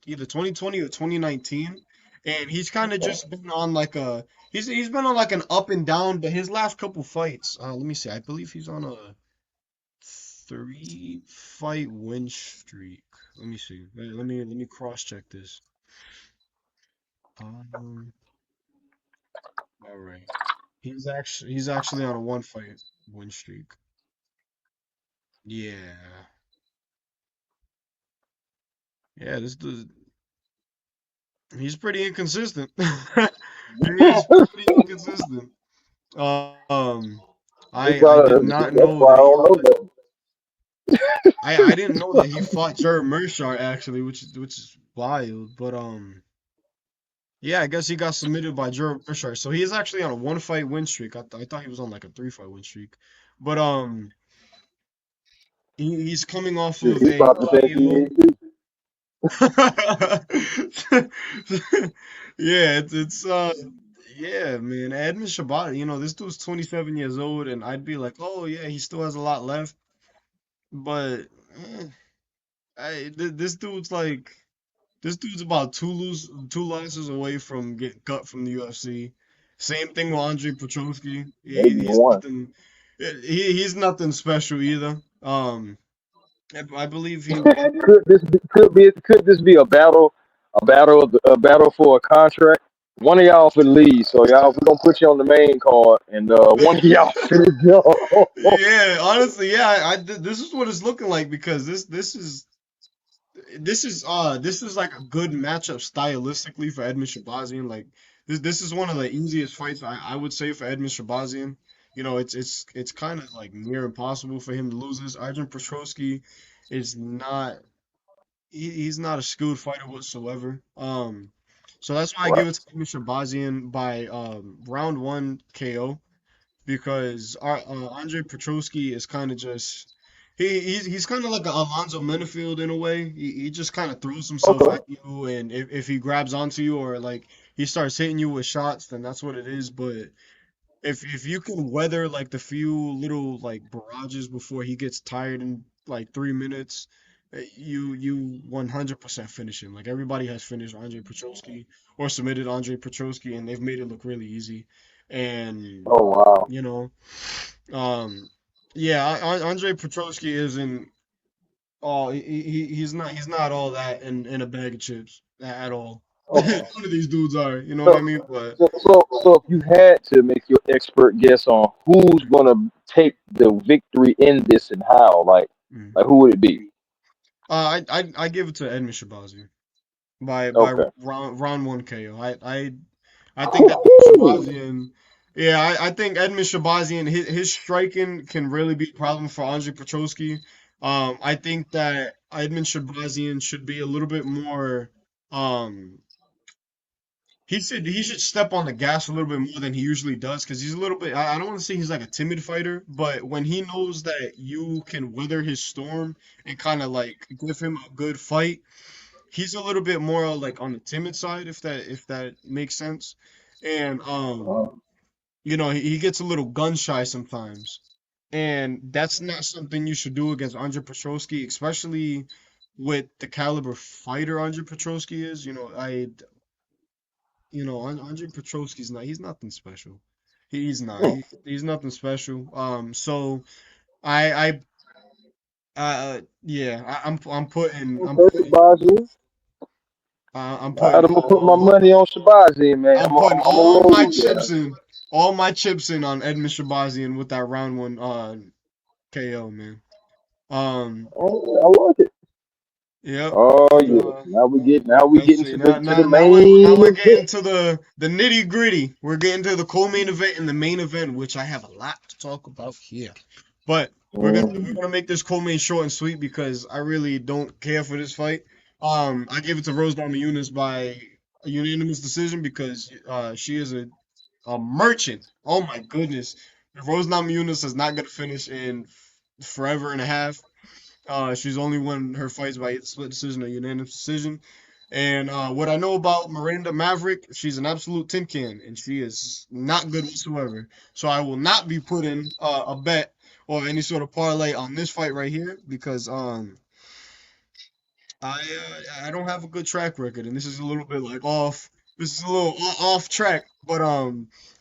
Speaker 1: either 2020 or 2019. And he's kind of just been on like a he's been on like an up and down, but his last couple fights, let me see, I believe he's on a 3 fight win streak. Let me see. Let me cross check this. Um, all right. He's actually on a 1 fight win streak. Yeah. Yeah, this dude, he's pretty inconsistent. He's pretty inconsistent. Um, I did not know
Speaker 2: That's
Speaker 1: that
Speaker 2: why I
Speaker 1: he
Speaker 2: don't know that.
Speaker 1: I didn't know that he fought Jared Mershar actually, which is wild. But yeah, I guess he got submitted by Jared Mershar. So he is actually on a 1 fight win streak. I thought he was on like a 3 fight win streak. But he's coming off
Speaker 2: Shit,
Speaker 1: of
Speaker 2: he
Speaker 1: a
Speaker 2: probably think he
Speaker 1: KO.
Speaker 2: is too.
Speaker 1: Yeah, it's yeah, man. Edmund Shabbat, this dude's 27 years old, and I'd be like, oh yeah, he still has a lot left. But eh, this dude's about two losses away from getting cut from the UFC. Same thing with Andre Petroski.
Speaker 2: Maybe
Speaker 1: He's
Speaker 2: one.
Speaker 1: nothing. He's nothing special either. I believe he.
Speaker 2: Could this be a battle for a contract? One of y'all for the lead, so y'all we're gonna put you on the main card, and one of y'all finna go.
Speaker 1: Yeah, honestly, yeah, this is what it's looking like because this is like a good matchup stylistically for Edmund Shabazian. Like this is one of the easiest fights I would say for Edmund Shabazian. It's kind of like near impossible for him to lose this. Arjun Petroski is not he's not a skilled fighter whatsoever. So that's why I give
Speaker 2: Right.
Speaker 1: it to Edmund Shabazian by round one KO because Andre Petroski is kind of just he's kind of like an Alonzo Menifield in a way. He just kind of throws himself
Speaker 2: Okay.
Speaker 1: at you, and if he grabs onto you or like he starts hitting you with shots, then that's what it is. But if you can weather like the few little like barrages before he gets tired in like 3 minutes, you 100% finish him. Like everybody has finished Andre Petroski or submitted Andre Petroski, and they've made it look really easy. And
Speaker 2: Oh wow.
Speaker 1: you know, um, yeah, Andre Petroski isn't all he's not all that in a bag of chips at all.
Speaker 2: Okay.
Speaker 1: None of these dudes are, you know what I
Speaker 2: So,
Speaker 1: mean? But
Speaker 2: so if you had to make your expert guess on who's gonna take the victory in this and how, like,
Speaker 1: mm.
Speaker 2: like who would it be?
Speaker 1: I give it to Edmund Shabazi by
Speaker 2: Okay.
Speaker 1: round one KO. I think Edmund Shabazian. Yeah, I think Edmund Shabazian his striking can really be a problem for Andre Petroski. I think that Edmund Shabazian should be a little bit more. Um, he should step on the gas a little bit more than he usually does because he's a little bit. I don't want to say he's like a timid fighter, but when he knows that you can weather his storm and kind of like give him a good fight, he's a little bit more like on the timid side, if that makes sense. And he gets a little gun shy sometimes, and that's not something you should do against Andre Petrosky, especially with the caliber fighter Andre Petrosky is. Andre Petrosky's not. He's nothing special. He's not. He's nothing special. So I yeah, I'm
Speaker 2: Okay,
Speaker 1: putting
Speaker 2: Shabazz.
Speaker 1: I'm
Speaker 2: All right,
Speaker 1: putting
Speaker 2: I'm gonna put my money on Shabazz, man.
Speaker 1: I'm putting
Speaker 2: I'm gonna roll with that.
Speaker 1: all my chips in on Edmund Shabazian with that round one KO, man. Um,
Speaker 2: Oh, I like it.
Speaker 1: yep.
Speaker 2: Oh
Speaker 1: And
Speaker 2: yeah. Now we
Speaker 1: let's
Speaker 2: getting
Speaker 1: see.
Speaker 2: to the
Speaker 1: Now
Speaker 2: main
Speaker 1: we're getting
Speaker 2: event.
Speaker 1: to the nitty gritty. We're getting to the co-main event and the main event, which I have a lot to talk about here. But we're
Speaker 2: Mm.
Speaker 1: gonna make this co-main short and sweet because I really don't care for this fight. I gave it to Rose Namajunas by a unanimous decision because she is a merchant. Oh my goodness. Rose Namajunas is not gonna finish in forever and a half. She's only won her fights by split decision or unanimous decision. And what I know about Miranda Maverick, she's an absolute tin can, and she is not good whatsoever. So I will not be putting a bet or any sort of parlay on this fight right here because I don't have a good track record, and this is a little bit like off. This is a little off track, but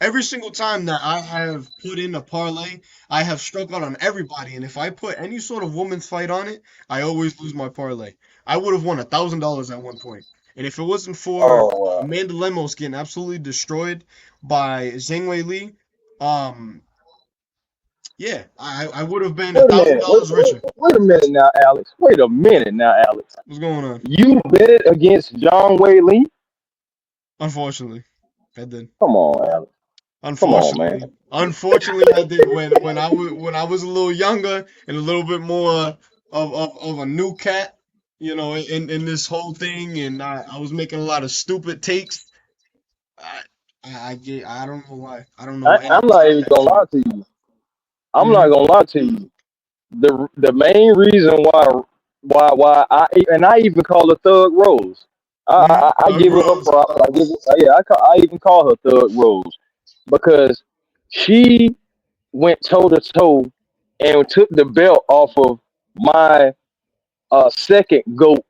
Speaker 1: every single time that I have put in a parlay, I have struck out on everybody, and if I put any sort of women's fight on it, I always lose my parlay. I would have won $1,000 at one point, and if it wasn't for
Speaker 2: Oh wow.
Speaker 1: Amanda Lemos getting absolutely destroyed by Zhang Wei Li, um, yeah, I would have been a
Speaker 2: Wait a
Speaker 1: thousand
Speaker 2: minute.
Speaker 1: dollars richer.
Speaker 2: Wait a minute now, Alex. Wait a minute now, Alex.
Speaker 1: What's going on?
Speaker 2: You bet against John Wei Lee?
Speaker 1: Unfortunately, I did.
Speaker 2: Come on, Alex. Come on, man.
Speaker 1: Unfortunately, I did when I was a little younger and a little bit more of a new cat, in this whole thing, and I was making a lot of stupid takes. I I don't know why. I don't know
Speaker 2: I'm
Speaker 1: anything
Speaker 2: not
Speaker 1: about
Speaker 2: even
Speaker 1: that
Speaker 2: gonna
Speaker 1: fight.
Speaker 2: lie to you. I'm not
Speaker 1: Hmm.
Speaker 2: gonna lie to you. The main reason why I even call her Thug Rose. I
Speaker 1: Doug
Speaker 2: give her
Speaker 1: Rose.
Speaker 2: props. I give her, yeah. I even call her Thug Rose because she went toe to toe and took the belt off of my second goat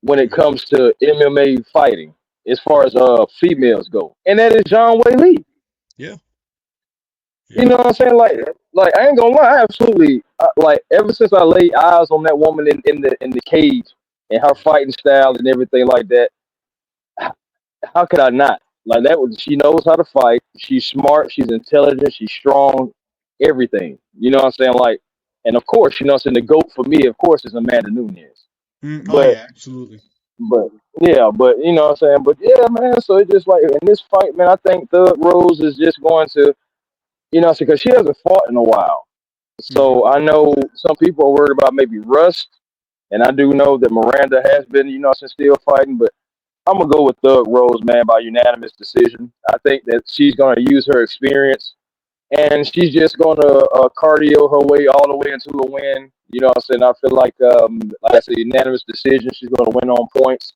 Speaker 2: when it
Speaker 1: Hmm.
Speaker 2: comes to MMA fighting, as far as females go, and that is John Wei Lee.
Speaker 1: Yeah.
Speaker 2: You
Speaker 1: Yeah.
Speaker 2: know what I'm saying? Like I ain't gonna lie, I absolutely like ever since I laid eyes on that woman in the cage and her fighting style and everything like that. How could I not? Like that was she knows how to fight. She's smart. She's intelligent. She's strong. Everything. You know what I'm saying? Like, and of course, you know what I'm saying. The goat for me, of course, is Amanda Nunes.
Speaker 1: Oh
Speaker 2: But
Speaker 1: yeah, absolutely.
Speaker 2: but yeah, but you know what I'm saying. But yeah, man. So it's just like in this fight, man. I think Thug Rose is just going to, you know, because she hasn't fought in a while.
Speaker 1: Hmm.
Speaker 2: So I know some people are worried about maybe rust, and I do know that Miranda has been, you know, since still fighting. But I'm gonna go with Thug Rose, man, by unanimous decision. I think that she's gonna use her experience, and she's just gonna cardio her way all the way into a win. You know what I'm saying? I feel like I said, unanimous decision. She's gonna win on points.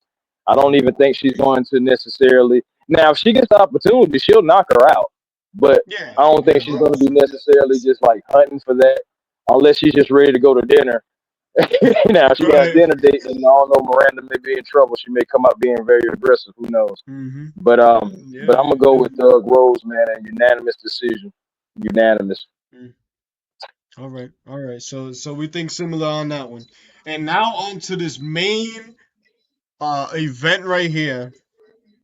Speaker 2: I don't
Speaker 1: Hmm.
Speaker 2: even think she's going to necessarily. Now, if she gets the opportunity, she'll knock her out. But
Speaker 1: Yeah.
Speaker 2: I don't
Speaker 1: Yeah.
Speaker 2: think she's going to be necessarily just like hunting for that, unless she's just ready to go to dinner. Now, if she got a
Speaker 1: Right.
Speaker 2: dinner date, and I don't know, Miranda may be in trouble. She may come out being very aggressive. Who knows?
Speaker 1: Hmm.
Speaker 2: But
Speaker 1: Yeah.
Speaker 2: I'm gonna go with Doug Rose, man, and unanimous decision. Unanimous.
Speaker 1: Yeah. All right, all right. So we think similar on that one. And now on to this main event right here.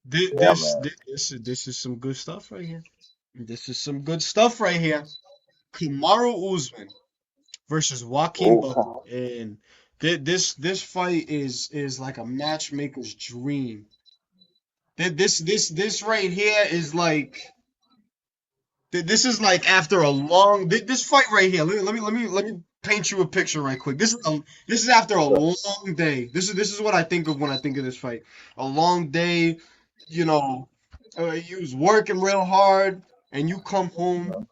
Speaker 1: This
Speaker 2: Yeah,
Speaker 1: this
Speaker 2: man.
Speaker 1: this this is some good stuff right here. This is some good stuff right here. Kamaru Usman versus Joaquin Buckley,
Speaker 2: Oh,
Speaker 1: and this fight is like a matchmaker's dream. This right here is like this is like after a long this fight right here. Let me paint you a picture right quick. This is after a long day. This is what I think of when I think of this fight. A long day, you know, you was working real hard, and you come home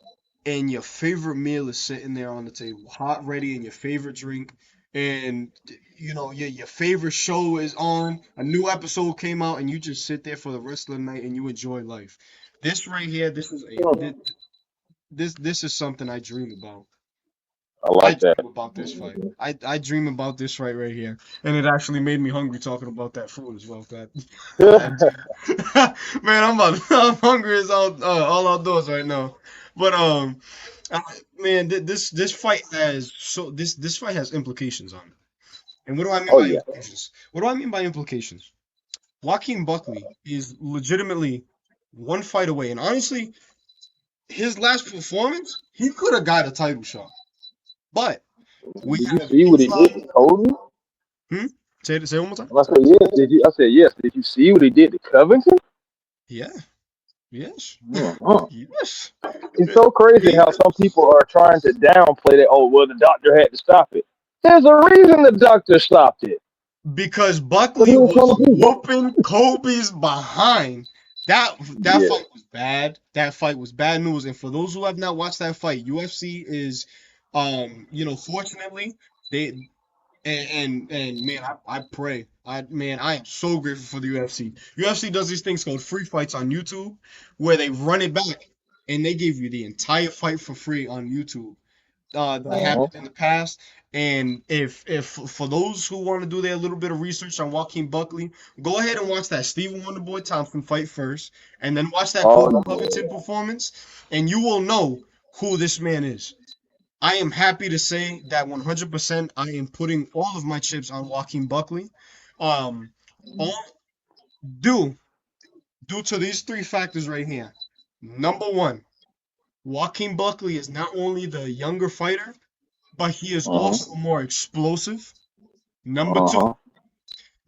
Speaker 1: and your favorite meal is sitting there on the table, hot, ready, and your favorite drink, and your favorite show is on. A new episode came out, and you just sit there for the rest of the night and you enjoy life. This right here, this is a
Speaker 2: oh.
Speaker 1: this is something I dream about.
Speaker 2: I
Speaker 1: I
Speaker 2: like that.
Speaker 1: dream about this fight. I dream about this fight right here, and it actually made me hungry talking about that food as well. That man, I'm hungry as all outdoors right now. But I, man, this fight has this fight has implications on it. And what do I mean
Speaker 2: Oh
Speaker 1: by
Speaker 2: yeah.
Speaker 1: implications? What do I mean by implications? Joaquin Buckley is legitimately one fight away, and honestly, his last performance, he could have got a title shot, but we
Speaker 2: Did you
Speaker 1: have
Speaker 2: see what he did
Speaker 1: Islam.
Speaker 2: to Kobe?
Speaker 1: Hmm? Say it one more time.
Speaker 2: And I said yes. Did you? I said yes. Did you see what he did to Covington?
Speaker 1: Yeah. Yes.
Speaker 2: Mhm.
Speaker 1: Yes.
Speaker 2: It's so crazy
Speaker 1: He
Speaker 2: how some people are trying to downplay that. Oh well, the doctor had to stop it. There's a reason the doctor stopped it.
Speaker 1: because
Speaker 2: What he
Speaker 1: Buckley
Speaker 2: was trying
Speaker 1: was
Speaker 2: to do.
Speaker 1: whooping Kobe's behind. That
Speaker 2: Yeah.
Speaker 1: fight was bad. That fight was bad news. And for those who have not watched that fight, UFC is, fortunately they and man, I pray. I am so grateful for the UFC. UFC does these things called free fights on YouTube, where they run it back and they give you the entire fight for free on YouTube. That
Speaker 2: Uh-huh.
Speaker 1: happened in the past. And if for those who want to do their little bit of research on Joaquin Buckley, go ahead and watch that Stephen Wonderboy Thompson fight first, and then watch that
Speaker 2: Oh,
Speaker 1: Kobe Covington performance, and you will know who this man is. I am happy to say that 100% I am putting all of my chips on Joaquin Buckley. Um, all due due to these three factors right here. Number one, Joaquin Buckley is not only the younger fighter, but he is also
Speaker 2: uh-huh.
Speaker 1: more explosive. Number two,
Speaker 2: Uh-huh.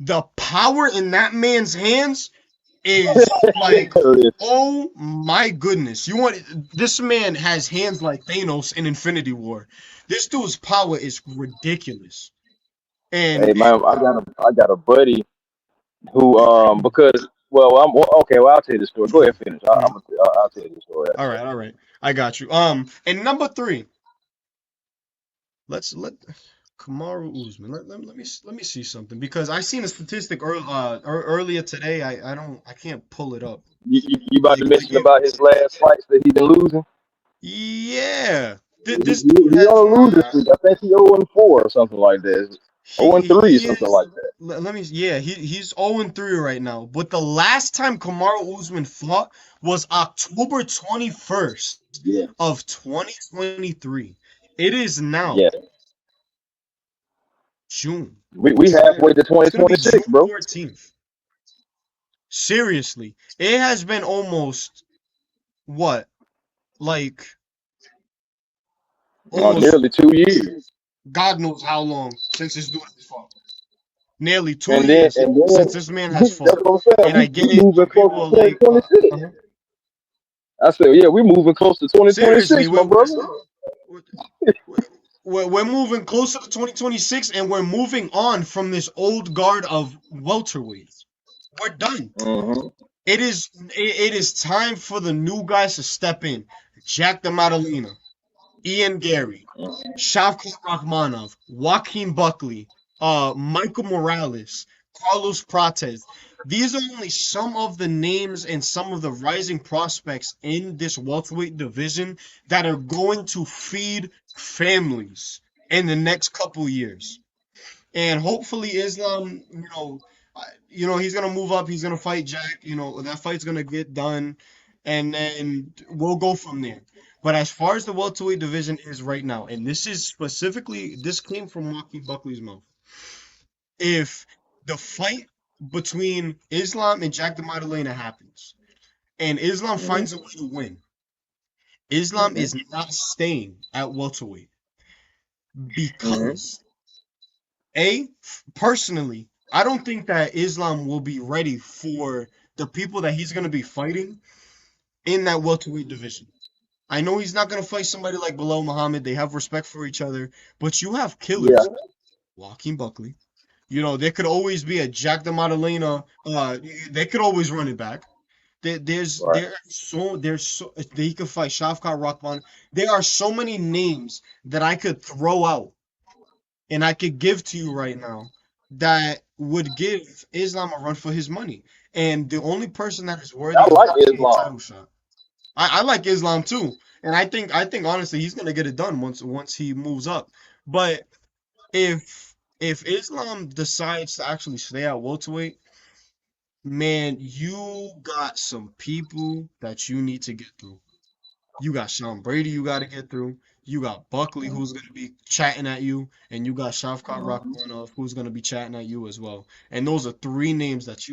Speaker 1: the power in that man's hands is like, oh my goodness. You want this man has hands like Thanos in Infinity War. This dude's power is ridiculous. And
Speaker 2: Hey man, I got a buddy who because well I'm okay. Well, I'll tell you the story. Go ahead, finish.
Speaker 1: Mhm.
Speaker 2: I'll tell you the story
Speaker 1: All
Speaker 2: after
Speaker 1: right,
Speaker 2: that.
Speaker 1: all right. I got you. And number three, let Kamaru Usman. Let me see something because I seen a statistic earlier today. I can't pull it up.
Speaker 2: You about to
Speaker 1: Like
Speaker 2: mention
Speaker 1: it.
Speaker 2: about his last fights that he been losing?
Speaker 1: Yeah. This dude
Speaker 2: He
Speaker 1: has
Speaker 2: on a losing
Speaker 1: not.
Speaker 2: streak. I think he 0-4 or something like that.
Speaker 1: He
Speaker 2: 0-3 or
Speaker 1: he
Speaker 2: something
Speaker 1: is.
Speaker 2: like that.
Speaker 1: Let me. Yeah. He's 0-3 right now. But the last time Kamaru Usman fought was October 21st
Speaker 2: Yeah.
Speaker 1: of 2023. It is now
Speaker 2: Yeah.
Speaker 1: June.
Speaker 2: We halfway to
Speaker 1: It's gonna be
Speaker 2: 2026,
Speaker 1: June
Speaker 2: bro.
Speaker 1: 14th. Seriously, it has been almost what, like almost
Speaker 2: Nearly 2 years.
Speaker 1: God knows how long since this dude has fought. Nearly two
Speaker 2: And then
Speaker 1: years
Speaker 2: and then
Speaker 1: since this man has
Speaker 2: that's
Speaker 1: fought.
Speaker 2: what I'm saying.
Speaker 1: And I get
Speaker 2: We
Speaker 1: it.
Speaker 2: moving
Speaker 1: Some
Speaker 2: close
Speaker 1: people
Speaker 2: to
Speaker 1: are like,
Speaker 2: 2026. I said, yeah, we moving close to
Speaker 1: seriously,
Speaker 2: 2026, my brother.
Speaker 1: we're moving closer to 2026, and we're moving on from this old guard of welterweights. We're done.
Speaker 2: Hmm.
Speaker 1: It is time for the new guys to step in. Jack the Madalena, Ian Gary, Shavkat Rakhmonov, Joaquin Buckley, Michael Morales, Carlos Prates. These are only some of the names and some of the rising prospects in this welterweight division that are going to feed families in the next couple years. And hopefully Islam, he's gonna move up. He's gonna fight Jack. That fight's gonna get done, and then we'll go from there. But as far as the welterweight division is right now, and this came from Joaquin Buckley's mouth. If the fight between Islam and Jack the Maddalena happens, and Islam finds a way to win, Islam is not staying at welterweight
Speaker 2: Hmm.
Speaker 1: because personally, I don't think that Islam will be ready for the people that he's going to be fighting in that welterweight division. I know he's not going to fight somebody like Bilal Muhammad. They have respect for each other, but you have
Speaker 2: Yeah.
Speaker 1: killers. Joaquin Buckley. There could always be a Jack the Maddalena. They could always run it back.
Speaker 2: Right.
Speaker 1: There's so they could fight Shavkat Rahman. There are so many names that I could throw out and I could give to you right now that would give Islam a run for his money. And the only person that is worthy
Speaker 2: I
Speaker 1: of
Speaker 2: like
Speaker 1: getting a
Speaker 2: Islam.
Speaker 1: title shot. I like Islam too, and I think honestly he's gonna get it done once he moves up. But if Islam decides to actually stay at welterweight, man, you got some people that you need to get through. You got Sean Brady you got to get through. You got Buckley who's going to be chatting at you, and you got Shavkat Rakhmonov who's going to be chatting at you as well. And those are three names that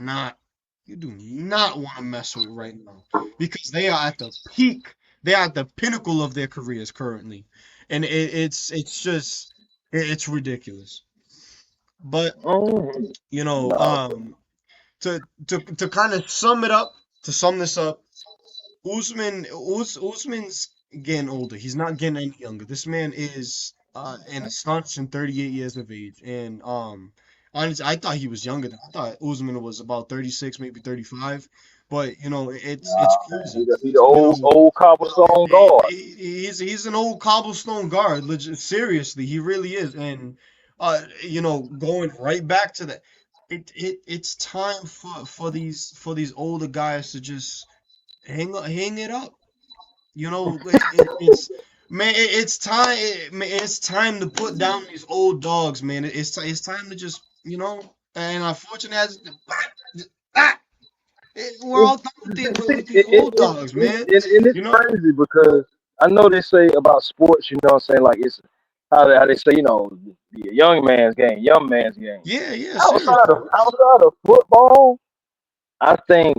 Speaker 1: not you do not want to mess with right now because they are at the peak. They are at the pinnacle of their careers currently, and it's just it's ridiculous. But
Speaker 2: Mm,
Speaker 1: you know,
Speaker 2: no.
Speaker 1: to kind of sum it up, to sum this up, Usman's getting older. He's not getting any younger. This man is an astonishing 38 years of age. And honestly, I thought he was younger. I thought Usman was about 36, maybe 35. But you know, it's crazy.
Speaker 2: He the
Speaker 1: You
Speaker 2: old
Speaker 1: know,
Speaker 2: old cobblestone guard.
Speaker 1: he's an old cobblestone guard. Legit, seriously, he really is. And you know, going right back to that, it's time for these older guys to just hang it up. You know, it's man, it's time. It's time to put down these old dogs, man. It's time to just And unfortunately, ah, we're
Speaker 2: It's,
Speaker 1: all done with these old dogs, man.
Speaker 2: and it's
Speaker 1: You know?
Speaker 2: crazy because I know they say about sports, you know what I'm saying? Like it's how they say, be a young man's game.
Speaker 1: Yeah, yeah.
Speaker 2: Outside
Speaker 1: Seriously.
Speaker 2: of outside of football, I think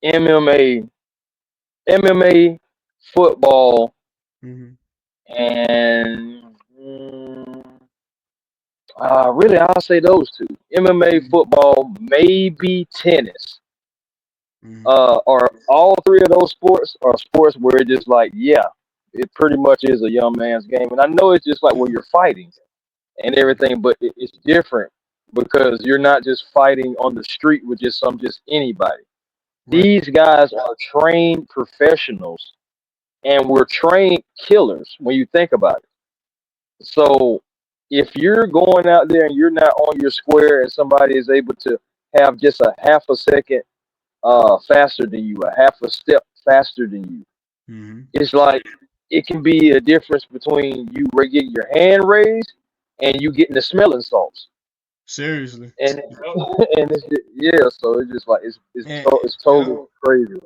Speaker 2: MMA, MMA, football,
Speaker 1: Hmm.
Speaker 2: and really I'll say those two. MMA,
Speaker 1: Hmm.
Speaker 2: football, maybe tennis.
Speaker 1: Hmm.
Speaker 2: Are all three of those sports are sports where it's just like, yeah, it pretty much is a young man's game. And I know it's just like
Speaker 1: Yeah.
Speaker 2: when you're fighting and
Speaker 1: Hmm.
Speaker 2: everything, but it's different because you're not just fighting on the street with just anybody.
Speaker 1: Right.
Speaker 2: These guys are trained professionals and we're trained killers when you think about it. So if you're going out there and you're not on your square and somebody is able to have just a half a second faster than you, a half a step faster than you.
Speaker 1: Hmm.
Speaker 2: It's like it can be a difference between you getting your hand raised and you getting the smelling salts.
Speaker 1: Seriously.
Speaker 2: And
Speaker 1: Yep.
Speaker 2: and yeah, so it's just like
Speaker 1: And
Speaker 2: it's
Speaker 1: yeah.
Speaker 2: totally crazy.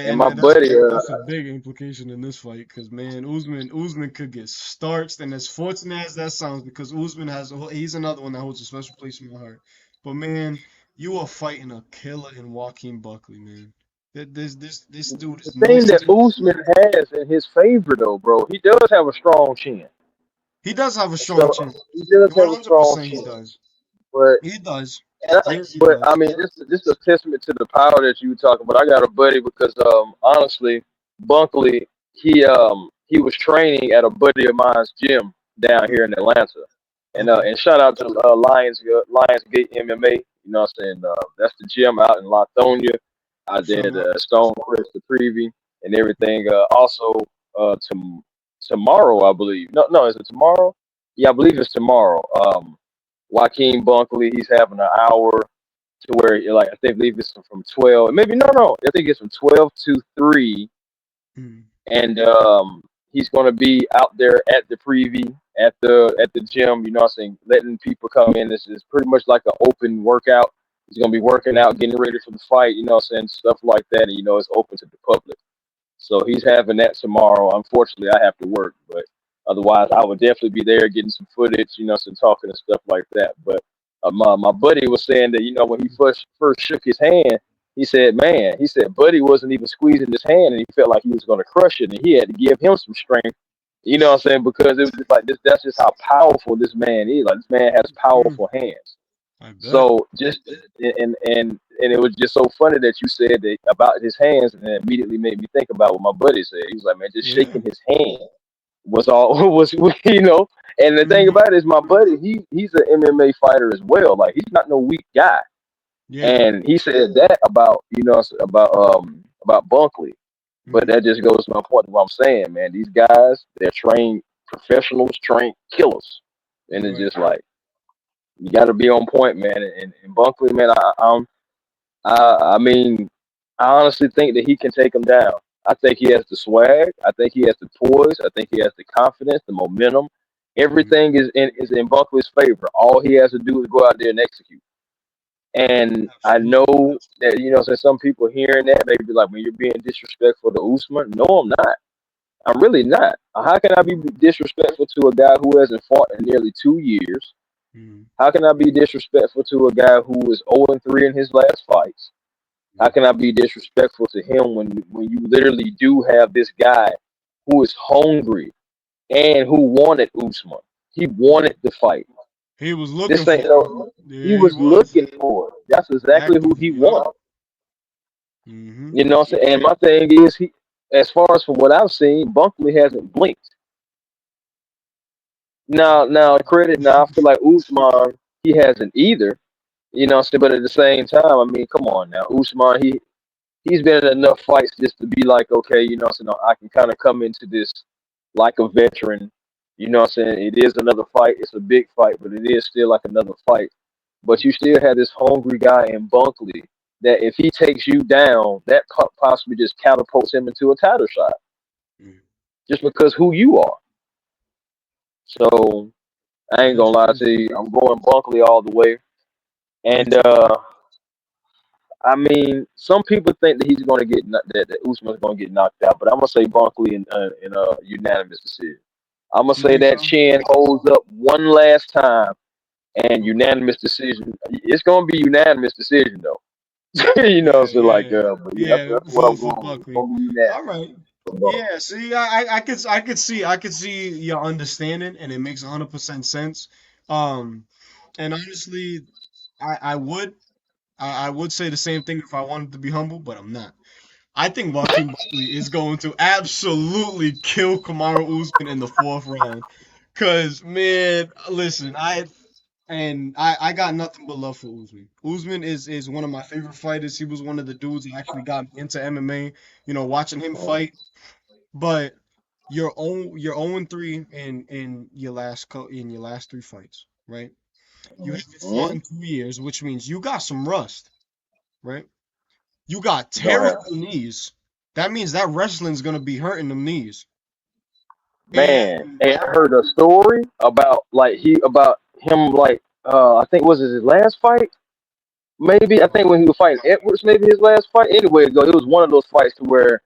Speaker 2: And my
Speaker 1: And that's
Speaker 2: buddy,
Speaker 1: that's a big implication in this fight because man, Usman could get starched, and as fortunate as that sounds, because Usman he's another one that holds a special place in my heart. But man, you are fighting a killer in Joaquin Buckley, man. This dude
Speaker 2: the
Speaker 1: is no
Speaker 2: thing that
Speaker 1: slouch.
Speaker 2: Usman has in his favor, though, bro, he does have a strong chin.
Speaker 1: He does have a strong
Speaker 2: So
Speaker 1: chin.
Speaker 2: he does have a strong
Speaker 1: 100% he
Speaker 2: chin,
Speaker 1: does.
Speaker 2: but
Speaker 1: He does. He
Speaker 2: But I
Speaker 1: does.
Speaker 2: mean, this is a testament to the power that you were talking about. I got a buddy because honestly, Bunkley he was training at a buddy of mine's gym down here in Atlanta,
Speaker 1: Okay.
Speaker 2: and shout out to Lionsgate MMA. You know what I'm saying? That's the gym out in Lithonia. I
Speaker 1: Shout
Speaker 2: did
Speaker 1: out.
Speaker 2: Stone Chris the preview and everything. Also, tomorrow I believe. No, is it tomorrow? Yeah, I believe it's tomorrow. Joaquin Bunkley, he's having an hour to where like I think believe it's from 12, maybe no, I think it's from 12 to 3,
Speaker 1: Mm.
Speaker 2: and he's going to be out there at the preview at the gym. You know, what I'm saying letting people come in. This is pretty much like an open workout. He's going to be working
Speaker 1: Okay.
Speaker 2: out, getting ready for the fight. You know, what I'm saying stuff like that, and it's open to the public. So he's having that tomorrow. Unfortunately, I have to work, but otherwise, I would definitely be there getting some footage, some talking and stuff like that. But my buddy was saying that when he first shook his hand, he said, "Man," he said, "Buddy wasn't even squeezing his hand, and he felt like he was going to crush it, and he had to give him some strength." You know what I'm saying? Because it was just like this. That's just how powerful this man is. Like this man has
Speaker 1: Mm.
Speaker 2: powerful hands.
Speaker 1: I bet.
Speaker 2: So just and it was just so funny that you said that about his hands, and it immediately made me think about what my buddy said. He was like, "Man, just
Speaker 1: Yeah.
Speaker 2: shaking his hand was all was And the thing
Speaker 1: Hmm.
Speaker 2: about it is, my buddy, he's an MMA fighter as well. Like he's not no weak guy,
Speaker 1: Yeah.
Speaker 2: and he said that about about Bunkley. But
Speaker 1: Hmm.
Speaker 2: that just goes to my point of what I'm saying, man. These guys, they're trained professionals, trained killers, and it's
Speaker 1: Right.
Speaker 2: just like you got to be on point, man. And Bunkley, man, I mean, I honestly think that he can take him down. I think he has the swag. I think he has the poise. I think he has the confidence, the momentum.
Speaker 1: Mhm.
Speaker 2: Everything is in Buckley's favor. All he has to do is go out there and execute. And I know
Speaker 1: Absolutely.
Speaker 2: that since some people hearing that, they be like, "When you're being disrespectful to Usman," no, I'm not. I'm really not. How can I be disrespectful to a guy who hasn't fought in nearly 2 years?
Speaker 1: Mhm.
Speaker 2: How can I be disrespectful to a guy who is 0-3 in his last fights? How
Speaker 1: Mhm.
Speaker 2: can I be disrespectful to him when you literally do have this guy who is hungry and who wanted Usman? He
Speaker 1: Yeah.
Speaker 2: wanted the fight.
Speaker 1: He was looking
Speaker 2: This ain't
Speaker 1: for it.
Speaker 2: no. He
Speaker 1: Yeah, he
Speaker 2: was
Speaker 1: was.
Speaker 2: looking for it. That's exactly who he
Speaker 1: Actively, yup.
Speaker 2: wanted.
Speaker 1: Mhm.
Speaker 2: You know what I'm saying? And my thing is, as far as from what I've seen, Buckley hasn't blinked. Now, credit. Now, I feel like Usman, he hasn't either. You know what I'm saying? But at the same time, I mean, come on now, Usman, he's been in enough fights just to be like, okay, so I can kind of come into this like a veteran. You know what I'm saying? It is another fight. It's a big fight, but it is still like another fight. But you still have this hungry guy in Bunkley that if he takes you down, that possibly just catapults him into a title shot
Speaker 1: Mhm.
Speaker 2: just because who you are. So I ain't
Speaker 1: That's
Speaker 2: gonna lie
Speaker 1: true.
Speaker 2: to you. I'm going Bunkley all the way.
Speaker 1: Me
Speaker 2: And
Speaker 1: too.
Speaker 2: I mean, some people think that he's going to that Usman's going to get knocked out, but I'm gonna say Bunkley in a unanimous decision. I'm gonna
Speaker 1: You
Speaker 2: say
Speaker 1: think
Speaker 2: that
Speaker 1: so?
Speaker 2: chin holds up one last time and
Speaker 1: Okay.
Speaker 2: unanimous decision. It's going to be unanimous decision though.
Speaker 1: Yeah,
Speaker 2: So like,
Speaker 1: yeah,
Speaker 2: but yeah,
Speaker 1: yeah.
Speaker 2: that's what I'm
Speaker 1: For
Speaker 2: going with. It's
Speaker 1: Buckley.
Speaker 2: going to be
Speaker 1: All
Speaker 2: unanimous
Speaker 1: right.
Speaker 2: for Buckley.
Speaker 1: Yeah. See, I could see your understanding, and it makes 100% sense. Um, and honestly, I would I would say the same thing if I wanted to be humble, but I'm not. I think Joaquin Buckley is going to absolutely kill Kamaru Usman in the fourth round. Cause man, listen, I got nothing but love for Usman. Usman is one of my favorite fighters. He was one of the dudes that actually got me into MMA. Watching him fight. But you're 0-3 in your last three fights, right? You haven't fought
Speaker 2: Mhm.
Speaker 1: in 2 years, which means you got some rust, right? You got
Speaker 2: Don't have
Speaker 1: terrible knees. That means that wrestling's gonna be hurting them knees.
Speaker 2: man.
Speaker 1: And
Speaker 2: Hey, I heard a story about him like I think was it his last fight. Maybe I think when he was fighting Edwards, maybe his last fight. Anyway, it was one of those fights to where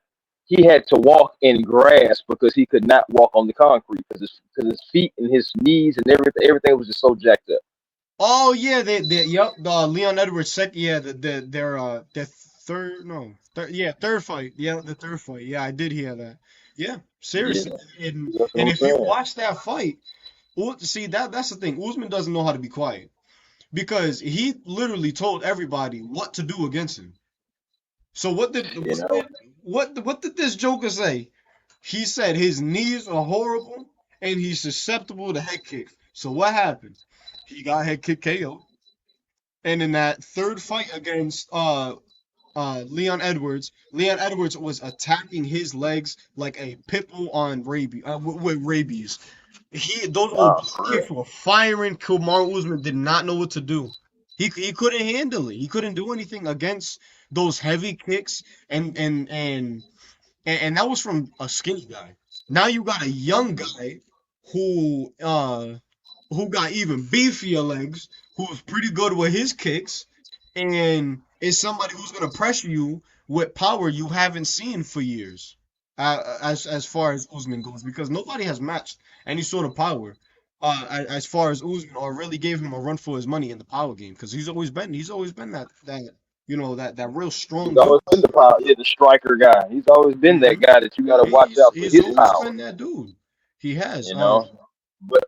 Speaker 2: he had to walk in grass because he could not walk on the concrete because his feet and his knees and everything was just so jacked up.
Speaker 1: oh yeah, they yep, the Leon Edwards second, yeah, their third, no, yeah, third fight, yeah, the third fight, yeah, I did hear that, yeah,
Speaker 2: Yeah,
Speaker 1: seriously, and
Speaker 2: that's what
Speaker 1: and
Speaker 2: I'm
Speaker 1: if you
Speaker 2: saying.
Speaker 1: watch that fight, see that's the thing, Usman doesn't know how to be quiet because he literally told everybody what to do against him. So
Speaker 2: You know,
Speaker 1: what did this Joker say? He said his knees are horrible and he's susceptible to head kicks. So what happened? He got head kick KO. And in that third fight against Leon Edwards was attacking his legs like a pit bull on rabies with rabies. Those
Speaker 2: wow,
Speaker 1: old
Speaker 2: for real.
Speaker 1: kicks were firing. Kamaru Usman did not know what to do. He couldn't handle it. He couldn't do anything against those heavy kicks and that was from a skinny guy. Now you got a young guy who uh who got even beefier legs, who's pretty good with his kicks, and is somebody who's gonna pressure you with power you haven't seen for years. As far as Usman goes, because nobody has matched any sort of power. As far as Usman, or really gave him a run for his money in the power game, because he's always been that real
Speaker 2: He's
Speaker 1: strong dude.
Speaker 2: always been the power, yeah, the striker guy. He's always been that
Speaker 1: Hmm
Speaker 2: guy that you got to watch
Speaker 1: He's
Speaker 2: out for
Speaker 1: he's
Speaker 2: his
Speaker 1: always
Speaker 2: power.
Speaker 1: been that dude. He has.
Speaker 2: You know, but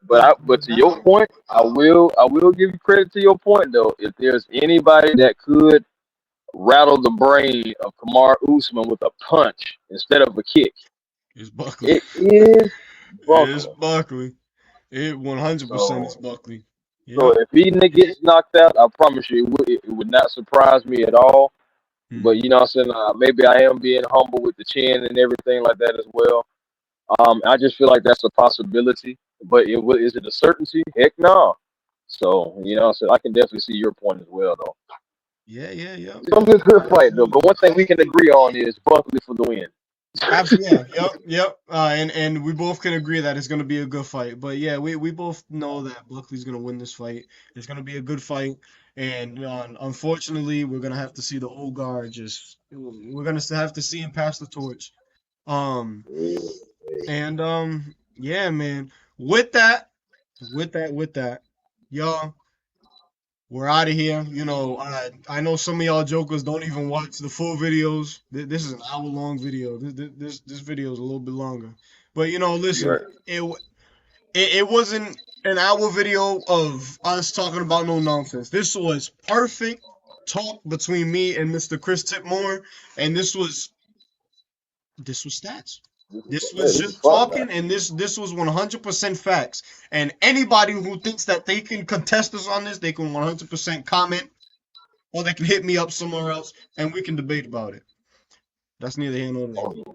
Speaker 1: But
Speaker 2: to your
Speaker 1: now,
Speaker 2: point, I will give you credit to your point though. If there's anybody that could rattle the brain of Kamar Usman with a punch instead of a kick,
Speaker 1: it's Buckley.
Speaker 2: it is
Speaker 1: It's
Speaker 2: Buckler.
Speaker 1: Buckley. It 100% is
Speaker 2: So,
Speaker 1: Buckley.
Speaker 2: so
Speaker 1: Yep.
Speaker 2: if he gets knocked out, I promise you, it would not surprise me at all. But
Speaker 1: Hmm
Speaker 2: what I'm saying, maybe I am being humble with the chin and everything like that as well. I just feel like that's a possibility. But is it a certainty? Heck no. So, so I can definitely see your point as well, though.
Speaker 1: Yeah, yeah, yep,
Speaker 2: It's gonna
Speaker 1: yep.
Speaker 2: be a good fight, though. But
Speaker 1: Absolutely.
Speaker 2: one thing we can agree on is Buckley for the win.
Speaker 1: Absolutely, yeah, yep, yep. And we both can agree that it's gonna be a good fight. But yeah, we both know that Buckley's gonna win this fight. It's gonna be a good fight, and unfortunately, we're gonna have to see the old guard just. We're gonna have to see him pass the torch. Um, and yeah, man. With that, with that, y'all. We're out of here. I know some of y'all jokers don't even watch the full videos. This is an hour-long video. This video is a little bit longer. But
Speaker 2: You're
Speaker 1: listen,
Speaker 2: right.
Speaker 1: it wasn't an hour video of us talking about no nonsense. This was perfect talk between me and Mr. Chris Tipmore, and this was stats. This
Speaker 2: Yeah,
Speaker 1: was
Speaker 2: this is
Speaker 1: just
Speaker 2: fun, man.
Speaker 1: talking, and this was 100% facts. And anybody who thinks that they can contest us on this, they can 100% comment, or they can hit me up somewhere else, and we can debate about it. That's neither here nor there.
Speaker 2: Oh, yeah.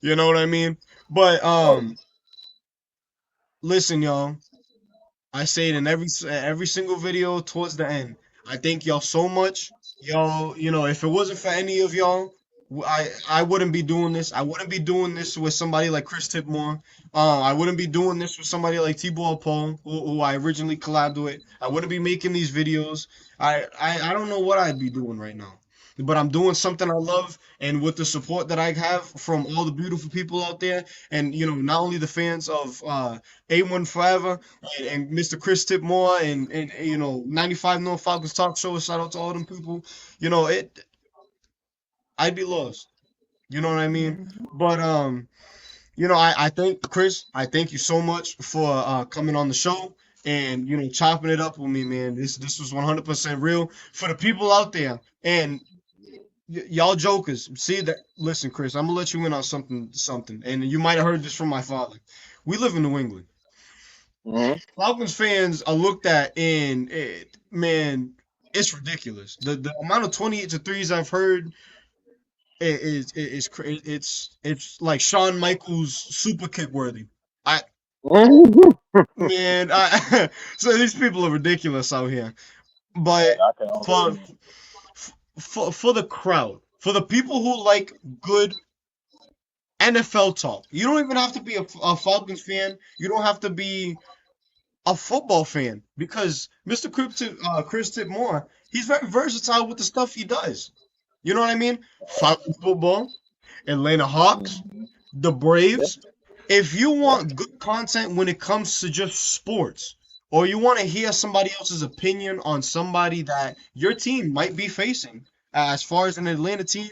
Speaker 1: You know what I mean? But
Speaker 2: Oh, yeah.
Speaker 1: listen, y'all. I say it in every single video towards the end. I thank y'all so much. Y'all, if it wasn't for any of y'all, I wouldn't be doing this. I wouldn't be doing this with somebody like Chris Tipmore. I wouldn't be doing this with somebody like T-Ball Paul, who I originally collabed with. I wouldn't be making these videos. I don't know what I'd be doing right now. But I'm doing something I love, and with the support that I have from all the beautiful people out there, and not only the fans of A1 Forever, and Mr. Chris Tipmore, and 95 North Falcons Talk Show. Shout out to all them people. It. I'd be lost. You know what I mean? But I thank Chris. I thank you so much for coming on the show and chopping it up with me, man. This was 100% real for the people out there. And y'all jokers, see that? Listen, Chris, I'm gonna let you in on something, and you might have heard this from my father. We live in New England.
Speaker 2: Mhm.
Speaker 1: Falcons fans are looked at, and man, it's ridiculous. The amount of 28 to threes I've heard it's like Shawn Michaels super kick worthy. I
Speaker 2: Mhm.
Speaker 1: man, so these people are ridiculous out here. But
Speaker 2: I can
Speaker 1: for
Speaker 2: only.
Speaker 1: for the crowd, for the people who like good NFL talk, you don't even have to be a Falcons fan. You don't have to be a football fan because Mr. Chris Tipmore, he's very versatile with the stuff he does. You know what I mean? Falcons football, Atlanta Hawks,
Speaker 2: Mhm.
Speaker 1: the
Speaker 2: Yeah.
Speaker 1: Braves. If you
Speaker 2: Yeah.
Speaker 1: want good content when it comes to just sports, or you want to hear somebody else's opinion on somebody that your team might be facing, as far as an Atlanta team,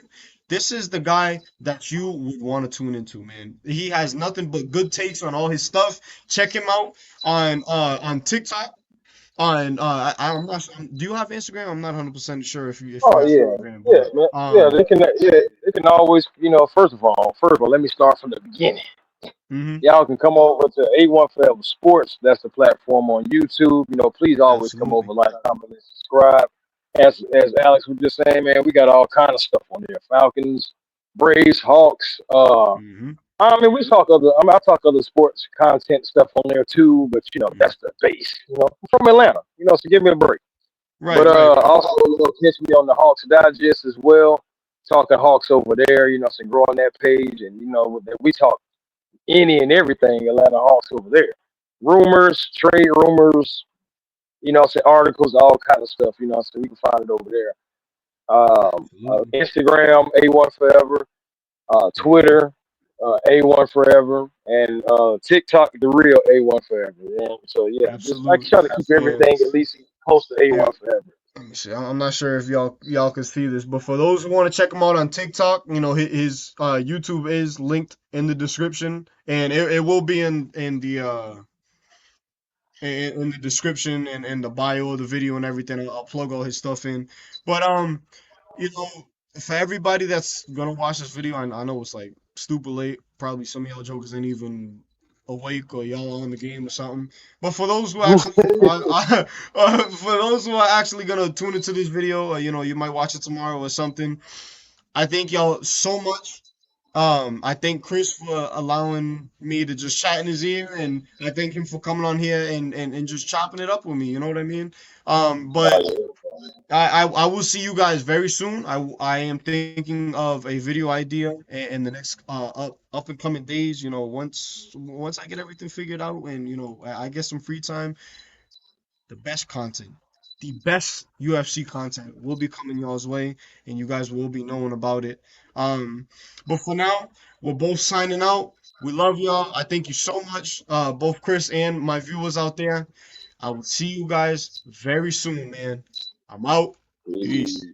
Speaker 1: this is the guy that you would want to tune into, man. He has nothing but good takes on all his stuff. Check him out on TikTok. I'm not. Do you have Instagram? I'm not 100% sure if you
Speaker 2: Oh
Speaker 1: have
Speaker 2: yeah,
Speaker 1: Instagram,
Speaker 2: yeah,
Speaker 1: but
Speaker 2: man. Yeah, they can. Yeah, they can always. First of all, let me start from the beginning.
Speaker 1: hmm
Speaker 2: Y'all can come over to A1 Forever Sports. That's the platform on YouTube. Please always come
Speaker 1: absolutely.
Speaker 2: over, like, comment, and subscribe. As Alex was just saying, man, we got all kind of stuff on there: Falcons, Braves, Hawks.
Speaker 1: hmm
Speaker 2: I mean, we talk other. I mean, I talk other sports content stuff on there too. But
Speaker 1: hmm
Speaker 2: that's the base. I'm from Atlanta. So give me a break. But
Speaker 1: Right, right, right.
Speaker 2: also, catch me on the Hawks Digest as well. Talking Hawks over there. So growing that page, and we talk any and everything Atlanta Hawks over there. Rumors, trade rumors, say articles, all kind of stuff. So we can find it over there.
Speaker 1: Absolutely.
Speaker 2: Instagram A1 Forever,
Speaker 1: hmm
Speaker 2: Twitter A1 Forever, and TikTok the real A1 Forever. So yeah, just I
Speaker 1: Absolutely.
Speaker 2: try to keep
Speaker 1: And
Speaker 2: everything at least close to
Speaker 1: yeah,
Speaker 2: A1 Forever.
Speaker 1: let me see. I'm not sure if y'all can see this, but for those who want to check him out on TikTok, his YouTube is linked in the description, and it will be in the description and the bio of the video and everything. I'll plug all his stuff in. But you know, for everybody that's gonna watch this video, I know it's like stupid late. Probably some of y'all jokers ain't even awake or y'all on the game or something. But for those who actually for those who are actually gonna tune into this video, or you might watch it tomorrow or something. I thank y'all so much. I thank Chris for allowing me to just chat in his ear, and I thank him for coming on here and just chopping it up with me. You know what I mean?
Speaker 2: Oh,
Speaker 1: But
Speaker 2: yeah.
Speaker 1: I will see you guys very soon. I am thinking of a video idea in the next up and coming days. You know, once I get everything figured out and I get some free time, the best content, the best UFC content will be coming y'all's way, and you guys will be knowing about it. Um, but for now, we're both signing out. We love y'all. I thank you so much, both Chris and my viewers out there. I will see you guys very soon, man. I'm out. Peace.